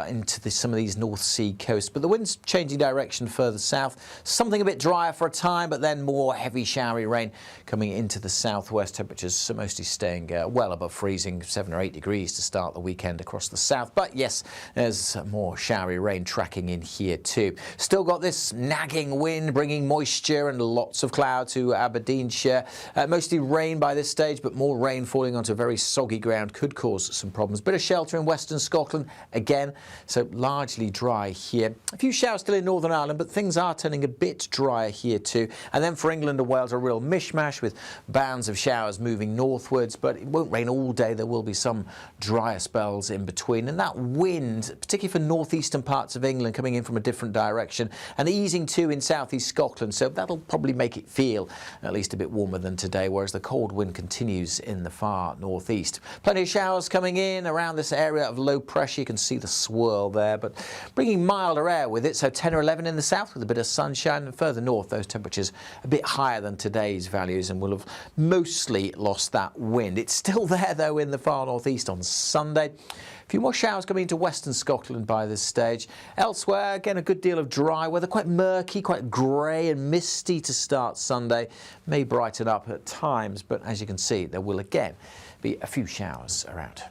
into some of these North Sea coasts, but the wind's changing direction further south. Something a bit drier for a time, but then more heavy showery rain coming into the southwest. Temperatures are mostly staying well above freezing, 7 or 8 degrees to start the weekend across the south. But yes, there's more showery rain tracking in here too. Still got this nagging wind bringing moisture and lots of cloud to Aberdeenshire. Mostly rain by this stage, but more rain falling onto very soggy ground could cause some problems. Bit of shelter in western Scotland again, so largely dry here. A few showers still in Northern Ireland, but things are turning a bit drier here too. And then for England and Wales, a real mishmash with bands of showers moving northwards, but it won't rain all day. There will be some drier spells in between. And that wind, particularly for northeastern parts of England, coming in from a different direction and easing too in southeast Scotland. So that'll probably make it feel at least a bit warmer than today, whereas the cold wind continues in the far northeast. Plenty of showers coming in around this area of low pressure. You can see the swirl there, but bringing milder air with it, so 10 or 11 in the south with a bit of sunshine, and further north those temperatures a bit higher than today's values, and will have mostly lost that wind. It's still there though in the far northeast on Sunday. A few more showers coming into western Scotland by this stage. Elsewhere, again, a good deal of dry weather, quite murky, quite grey and misty to start Sunday. May brighten up at times, but as you can see, there will again be a few showers around.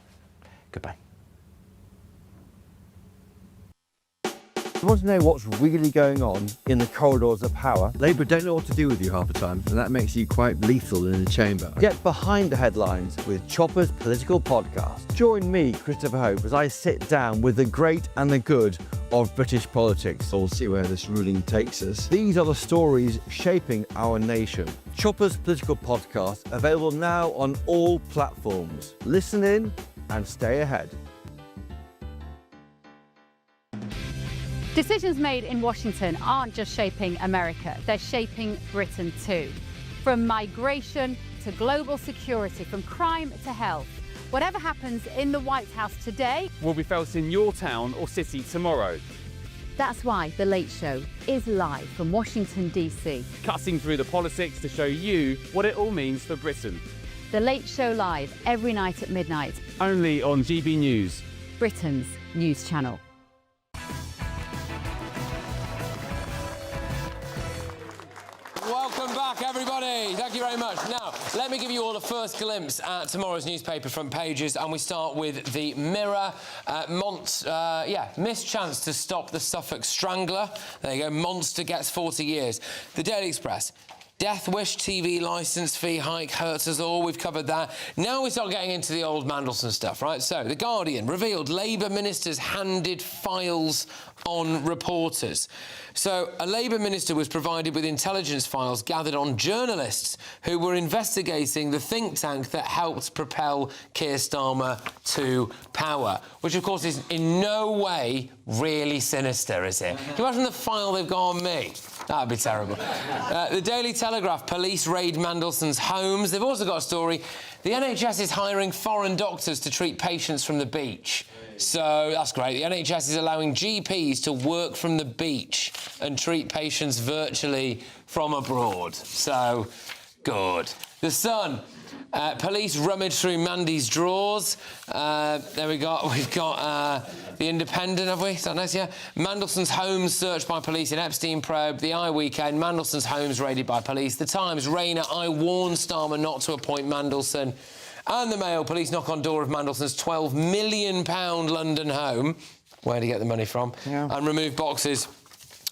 Goodbye. You want to know what's really going on in the corridors of power? Labour don't know what to do with you half the time, and that makes you quite lethal in the chamber. Get behind the headlines with Chopper's Political Podcast. Join me, Christopher Hope, as I sit down with the great and the good of British politics. We'll see where this ruling takes us. These are the stories shaping our nation. Chopper's Political Podcast, available now on all platforms. Listen in and stay ahead. Decisions made in Washington aren't just shaping America, they're shaping Britain too. From migration to global security, from crime to health. Whatever happens in the White House today will be felt in your town or city tomorrow. That's why The Late Show is live from Washington, D.C. Cutting through the politics to show you what it all means for Britain. The Late Show live every night at midnight. Only on GB News, Britain's news channel. Welcome back, everybody. Thank you very much. Now, let me give you all a first glimpse at tomorrow's newspaper front pages, and we start with the Mirror. Missed chance to stop the Suffolk Strangler. There you go. Monster gets 40 years. The Daily Express. Death Wish TV licence fee hike hurts us all. We've covered that. Now we start getting into the old Mandelson stuff, right? So, The Guardian revealed Labour ministers handed files on reporters. So, a Labour minister was provided with intelligence files gathered on journalists who were investigating the think tank that helped propel Keir Starmer to power, which, of course, is in no way really sinister, is it? Can you imagine the file they've got on me? That'd be terrible. The Daily Telegraph, police raid Mandelson's homes. They've also got a story. The NHS is hiring foreign doctors to treat patients from the beach. So that's great. The NHS is allowing GPs to work from the beach and treat patients virtually from abroad. So, good. The Sun. Police rummage through Mandy's drawers. There we go. We've got The Independent, have we? Is that nice? Yeah. Mandelson's homes searched by police in Epstein probe. The Eye Weekend. Mandelson's homes raided by police. The Times. Rayner. I warned Starmer not to appoint Mandelson. And the Mail. Police knock on door of Mandelson's £12 million London home. Where did he get the money from? Yeah. And remove boxes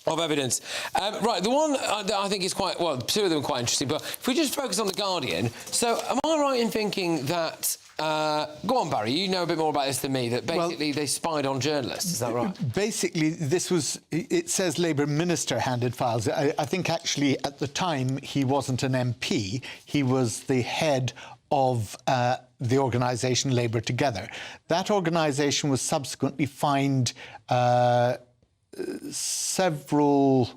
of evidence. Right, the one that I think is quite... Well, two of them are quite interesting, but if we just focus on The Guardian... So, am I right in thinking that... go on, Barry, you know a bit more about this than me, that basically they spied on journalists, is that right? Basically, this was... It says Labour minister handed files. I think, actually, at the time, he wasn't an MP. He was the head of the organisation Labour Together. That organisation was subsequently fined... several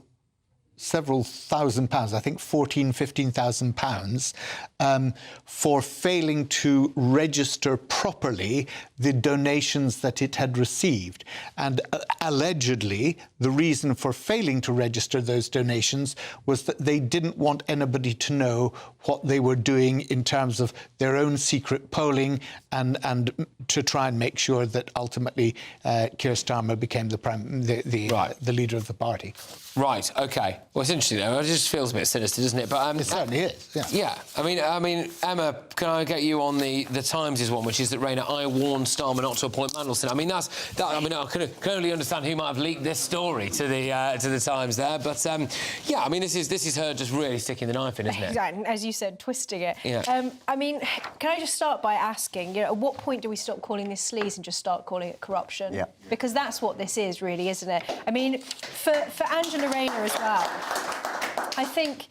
£1,000, I think £14,000, for failing to register properly the donations that it had received. And allegedly, the reason for failing to register those donations was that they didn't want anybody to know what they were doing in terms of their own secret polling and to try and make sure that ultimately Keir Starmer became the leader of the party. Right, OK. Well, it's interesting, though. It just feels a bit sinister, doesn't it? But it certainly is, yeah. Yeah. I mean, Emma, can I get you on the Times' one, which is that Rayner, I warned Starmer not to appoint Mandelson. I mean, I can only understand who might have leaked this story to the Times there. But, yeah, I mean, this is her just really sticking the knife in, isn't it? Exactly. As you said, twisting it. Yeah. I mean, can I just start by asking, at what point do we stop calling this sleaze and just start calling it corruption? Yeah. Because that's what this is, really, isn't it? I mean, for Angela Rayner as well, I think...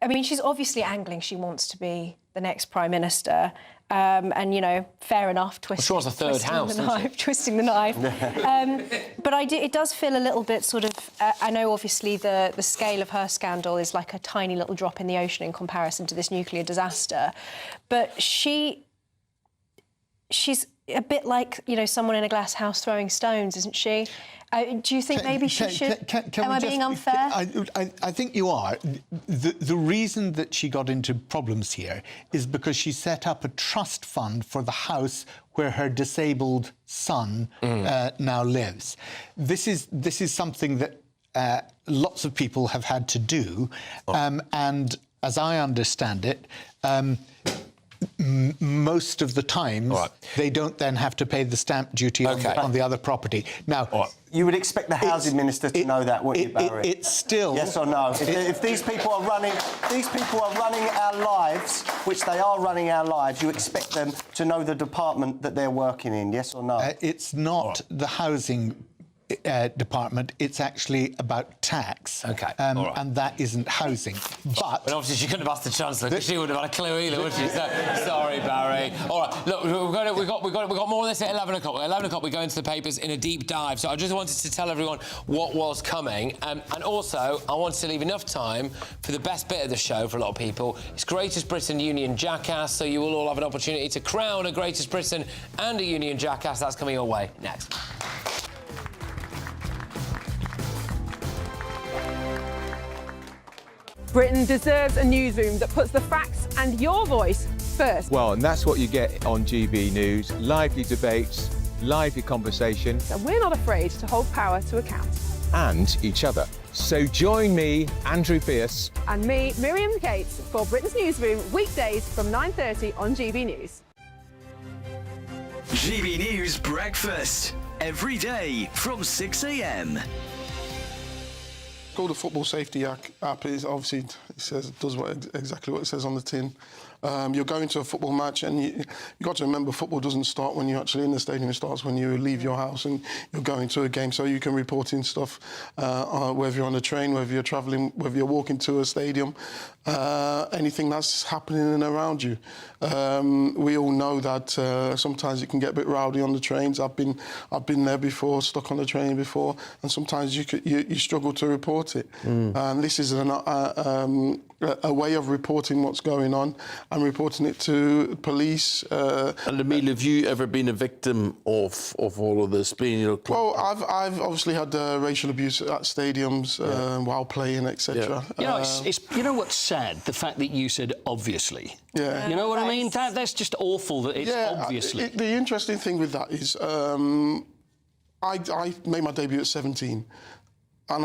I mean, she's obviously angling she wants to be the next Prime Minister. And, fair enough, twisting the third house, twisting the knife. But it does feel a little bit sort of... I know, obviously, the scale of her scandal is like a tiny little drop in the ocean in comparison to this nuclear disaster. But she's a bit like, someone in a glass house throwing stones, isn't she? Do you think maybe she should... Am I being unfair? I think you are. The reason that she got into problems here is because she set up a trust fund for the house where her disabled son now lives. This is something that lots of people have had to do, and as I understand it, most of the times, they don't then have to pay the stamp duty on the other property. Now, you would expect the housing minister to know that, wouldn't you, Barry? It's still... Yes or no? If these people are running our lives, which they are running our lives, you expect them to know the department that they're working in, yes or no? It's not the housing department, it's actually about tax. And that isn't housing. But obviously she couldn't have asked the Chancellor because she wouldn't have had a clue either, would she? So, sorry, Barry. All right, look, we've got more of this at 11 o'clock. At 11 o'clock, we go into the papers in a deep dive. So I just wanted to tell everyone what was coming. And also, I wanted to leave enough time for the best bit of the show for a lot of people. It's Greatest Britain Union Jackass, so you will all have an opportunity to crown a Greatest Britain and a Union Jackass. That's coming your way next. Britain deserves a newsroom that puts the facts and your voice first. Well, and that's what you get on GB News. Lively debates, lively conversation. And we're not afraid to hold power to account. And each other. So join me, Andrew Pierce. And me, Miriam Cates, for Britain's Newsroom, weekdays from 9:30 on GB News. GB News Breakfast, every day from 6 a.m. Called the Football Safety app is obviously does exactly what it says on the tin. You're going to a football match, and you got to remember football doesn't start when you're actually in the stadium. It starts when you leave your house and you're going to a game. So you can report in stuff whether you're on a train, whether you're travelling, whether you're walking to a stadium, anything that's happening in and around you. We all know that sometimes it can get a bit rowdy on the trains. I've been there before, stuck on the train before, and sometimes you struggle to report it. And this is a way of reporting what's going on and reporting it to police. And Emile, have you ever been a victim of all of this? Well, I've obviously had racial abuse at stadiums while playing, etc. You know, you know what's sad? The fact that you said obviously. Yeah. You know what I mean? That's just awful that it's obviously. The interesting thing with that is I made my debut at 17. And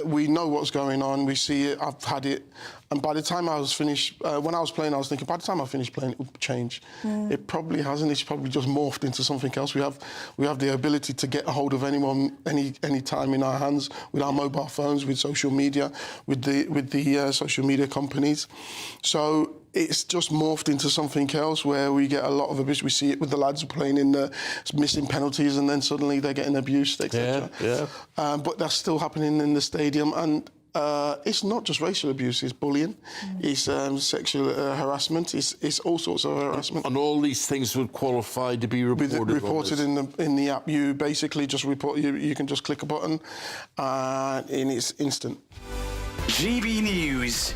we know what's going on, we see it, I've had it, and by the time I was finished, when I was playing, I was thinking, by the time I finish playing, it will change. It probably hasn't, it's probably just morphed into something else. We have the ability to get a hold of anyone, any time in our hands, with our mobile phones, with social media, with the social media companies. So it's just morphed into something else where we get a lot of abuse. We see it with the lads playing in the missing penalties and then suddenly they're getting abused, etc. But that's still happening in the stadium. And it's not just racial abuse, it's bullying, it's sexual harassment, it's all sorts of harassment. And all these things would qualify to be reported. In the app. You basically just report, you can just click a button and it's instant. GB News,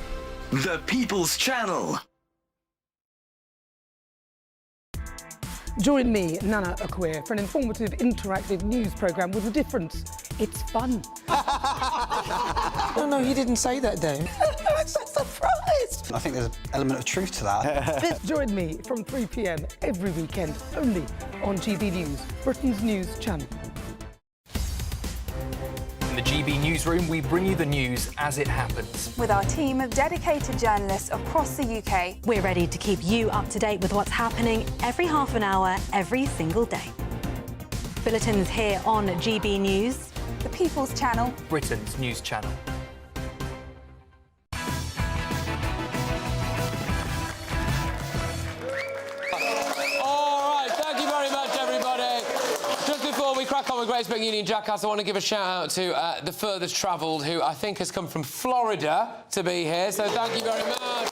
the People's Channel. Join me, Nana Akweer, for an informative, interactive news programme with a difference. It's fun. No, you didn't say that, Dave. I'm so surprised. I think there's an element of truth to that. Join me from 3 p.m. every weekend, only on GB News, Britain's news channel. In the GB Newsroom, we bring you the news as it happens. With our team of dedicated journalists across the UK, we're ready to keep you up to date with what's happening every half an hour, every single day. Bulletins here on GB News, the People's Channel, Britain's news channel. Crack on with Great Britain Union Jackass. I want to give a shout out to the furthest travelled, who I think has come from Florida to be here. So thank you very much.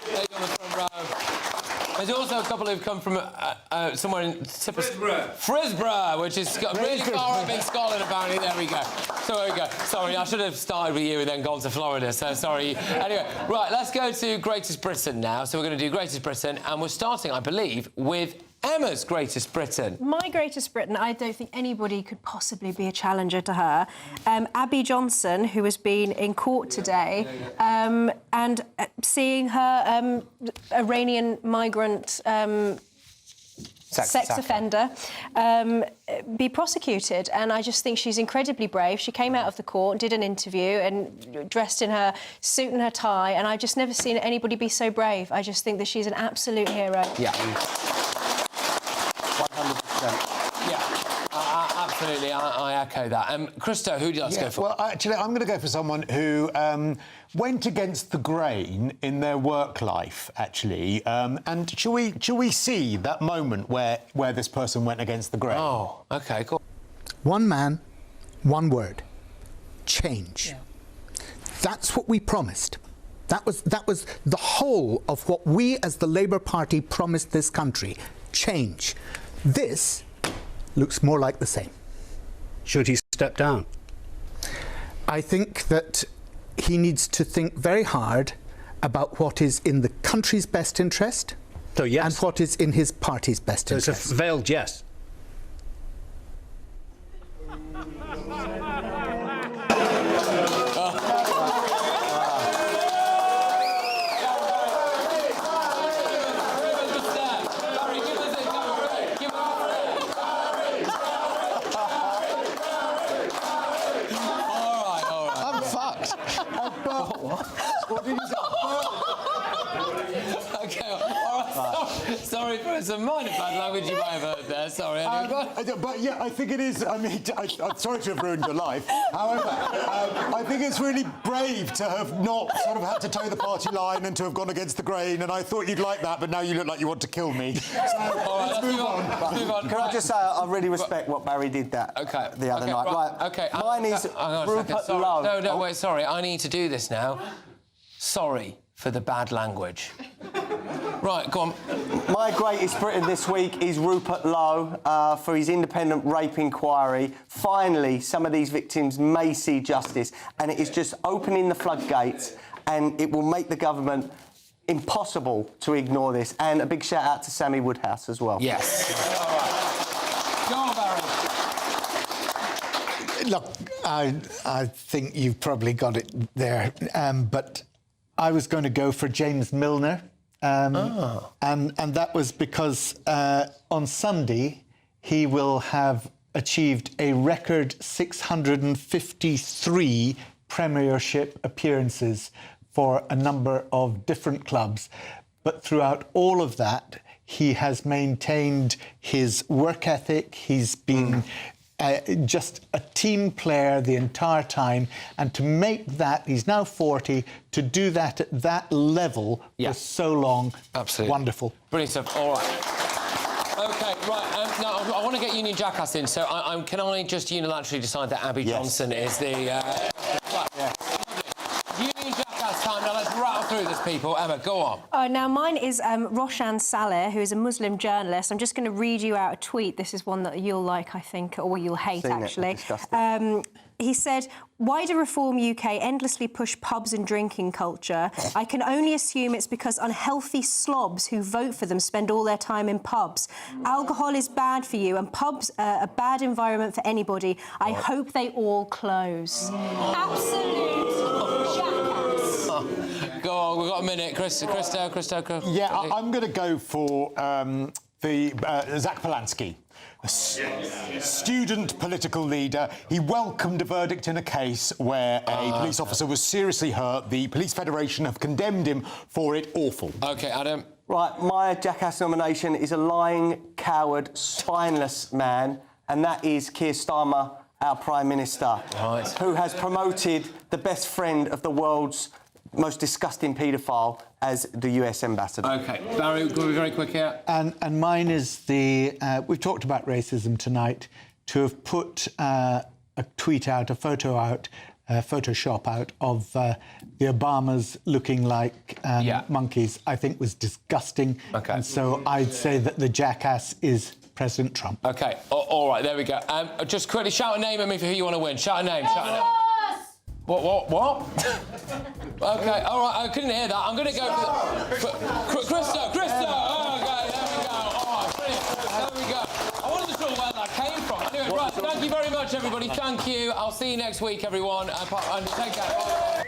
There you go on the front row. There's also a couple who've come from somewhere in Frisborough, which is really far up in Scotland, apparently. There we go. So there we go. Sorry, I should have started with you and then gone to Florida. So sorry. Anyway, right, let's go to Greatest Britain now. So we're going to do Greatest Britain, and we're starting, I believe, with Emma's Greatest Britain. My Greatest Britain, I don't think anybody could possibly be a challenger to her. Abby Johnson, who has been in court today, and seeing her Iranian migrant sex offender, be prosecuted. And I just think she's incredibly brave. She came out of the court, did an interview and dressed in her suit and her tie, and I've just never seen anybody be so brave. I just think that she's an absolute hero. Yeah. 100%. Absolutely, I echo that. Christo, who do you like to go for? Well, actually, I'm going to go for someone who went against the grain in their work life, actually. And shall we see that moment where this person went against the grain? Oh, OK, cool. One man, one word. Change. Yeah. That's what we promised. That was the whole of what we as the Labour Party promised this country. Change. This looks more like the same. Should he step down? I think that he needs to think very hard about what is in the country's best interest and what is in his party's best interest. It's a veiled yes. What did you say? OK, all right. Sorry for some minor bad language you might have heard there. Sorry. But yeah, I think it is. I mean, I'm sorry to have ruined your life. However, I think it's really brave to have not sort of had to toe the party line and to have gone against the grain. And I thought you'd like that, but now you look like you want to kill me. So let's move on. Let's move on. Can I just say I really respect what Barry did the other night. Right. OK. Mine is Rupert Lowe. No, wait, sorry. I need to do this now. Sorry for the bad language. Right, go on. My greatest Britain this week is Rupert Lowe for his independent rape inquiry. Finally, some of these victims may see justice, and it is just opening the floodgates, and it will make the government impossible to ignore this. And a big shout out to Sammy Woodhouse as well. Yes. All right. Go on, Barry. Look, I think you've probably got it there, but I was going to go for James Milner. And that was because on Sunday he will have achieved a record 653 Premiership appearances for a number of different clubs. But throughout all of that, he has maintained his work ethic. He's been just a team player the entire time, and to make that, he's now 40, to do that at that level for so long, absolutely wonderful. Brilliant stuff. All right. OK, right. Now, I want to get Union Jackass in, so can I just unilaterally decide that Abby Johnson is the... Union Jackass time. Now, let's rattle through this, people. Emma, go on. Now, mine is Roshan Saleh, who is a Muslim journalist. I'm just going to read you out a tweet. This is one that you'll like, I think, or you'll hate, actually. He said, "Why do Reform UK endlessly push pubs and drinking culture? I can only assume it's because unhealthy slobs who vote for them spend all their time in pubs. Alcohol is bad for you, and pubs are a bad environment for anybody. I hope they all close." Absolute jackass. Go on, we've got a minute. Christo. Yeah, I'm going to go for Zach Polanski. A student political leader. He welcomed a verdict in a case where a police officer was seriously hurt. The Police Federation have condemned him for it. Awful. OK, Adam. Right, my Jackass nomination is a lying, coward, spineless man, and that is Keir Starmer, our Prime Minister, who has promoted the best friend of the world's most disgusting paedophile as the US ambassador. OK. Barry, we'll be very quick here. And mine is we've talked about racism tonight. To have put a tweet out, a photo out, Photoshop out of the Obamas looking like monkeys, I think was disgusting. OK. And so I'd say that the jackass is President Trump. OK. All right, there we go. Just quickly shout a name at me for who you want to win. Shout a name. What? OK, all right, I couldn't hear that. I'm going to go for Christo! Oh, OK, there we go. All right, brilliant. There we go. I wasn't sure where that came from. Anyway, right, thank you very much, everybody. Thank you. I'll see you next week, everyone. And take care.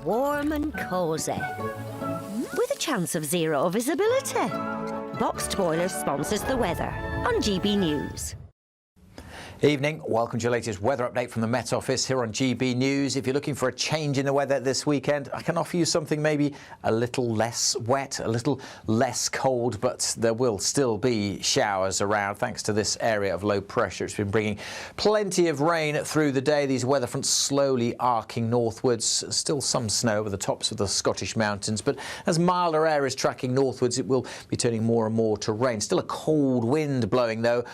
Warm and cosy. with a chance of zero visibility. Boxed Boilers sponsors the weather on GB News. Evening, welcome to your latest weather update from the Met Office here on GB News. If you're looking for a change in the weather this weekend, I can offer you something maybe a little less wet, a little less cold, but there will still be showers around thanks to this area of low pressure. It's been bringing plenty of rain through the day. These weather fronts slowly arcing northwards. Still some snow over the tops of the Scottish mountains, but as milder air is tracking northwards, it will be turning more and more to rain. Still a cold wind blowing, though,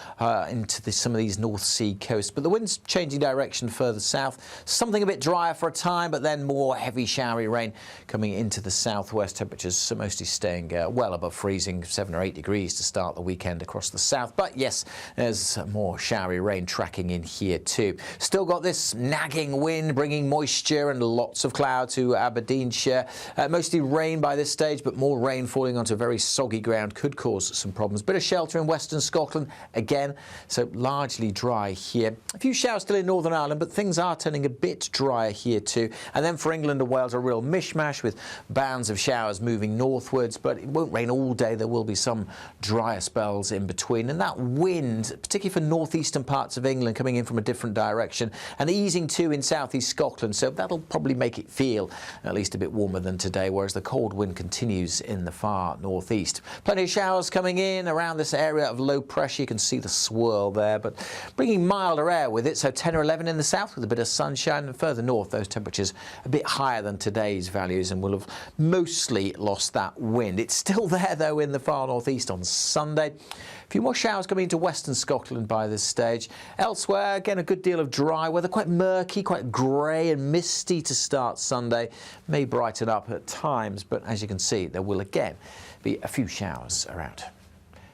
into some of these North Sea coasts, but the wind's changing direction further south. Something a bit drier for a time, but then more heavy showery rain coming into the southwest. Temperatures mostly staying well above freezing, 7 or 8 degrees to start the weekend across the south. But yes, there's more showery rain tracking in here too. Still got this nagging wind bringing moisture and lots of cloud to Aberdeenshire. Mostly rain by this stage, but more rain falling onto very soggy ground could cause some problems. Bit of shelter in western Scotland again, so largely dry here. A few showers still in Northern Ireland, but things are turning a bit drier here too. And then for England and Wales, a real mishmash with bands of showers moving northwards, but it won't rain all day. There will be some drier spells in between. And that wind, particularly for northeastern parts of England, coming in from a different direction and easing too in southeast Scotland. So that'll probably make it feel at least a bit warmer than today, whereas the cold wind continues in the far northeast. Plenty of showers coming in around this area of low pressure. You can see the swirl there, but bringing milder air with it, so 10 or 11 in the south with a bit of sunshine, and further north those temperatures a bit higher than today's values and will have mostly lost that wind. It's still there though in the far northeast on Sunday. A few more showers coming into western Scotland by this stage. Elsewhere, again, a good deal of dry weather, quite murky, quite grey and misty to start Sunday. May brighten up at times, but as you can see, there will again be a few showers around.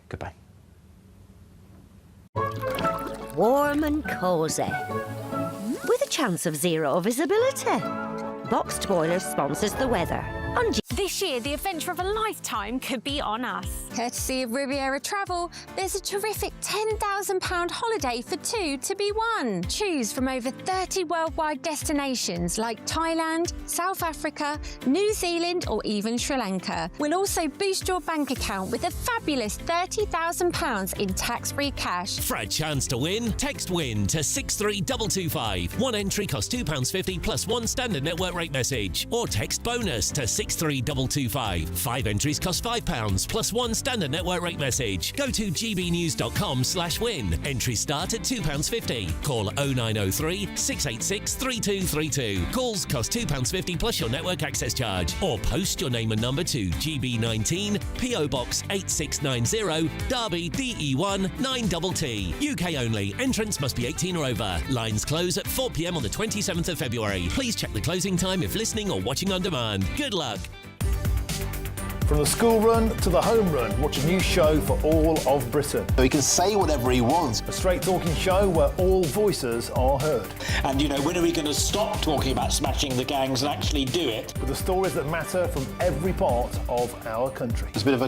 Goodbye. Warm and cosy, with a chance of zero visibility. Boxed Boilers sponsors the weather on This year, the adventure of a lifetime could be on us. Courtesy of Riviera Travel, there's a terrific £10,000 holiday for two to be won. Choose from over 30 worldwide destinations like Thailand, South Africa, New Zealand or even Sri Lanka. We'll also boost your bank account with a fabulous £30,000 in tax-free cash. For a chance to win, text WIN to 63225. One entry costs £2.50 plus one standard network rate message. Or text BONUS to 63225. 5 entries cost £5 plus one standard network rate message. Go to gbnews.com/win. Entries start at £2.50. Call 0903 686 3232. Calls cost £2.50 plus your network access charge. Or post your name and number to GB19 PO Box 8690 Derby DE1 9TT. UK only. Entrance must be 18 or over. Lines close at 4 p.m. on the 27th of February. Please check the closing time if listening or watching on demand. Good luck. From the school run to the home run, watch a new show for all of Britain. So he can say whatever he wants. A straight talking show where all voices are heard. And, you know, when are we going to stop talking about smashing the gangs and actually do it? With the stories that matter from every part of our country. It's a bit of a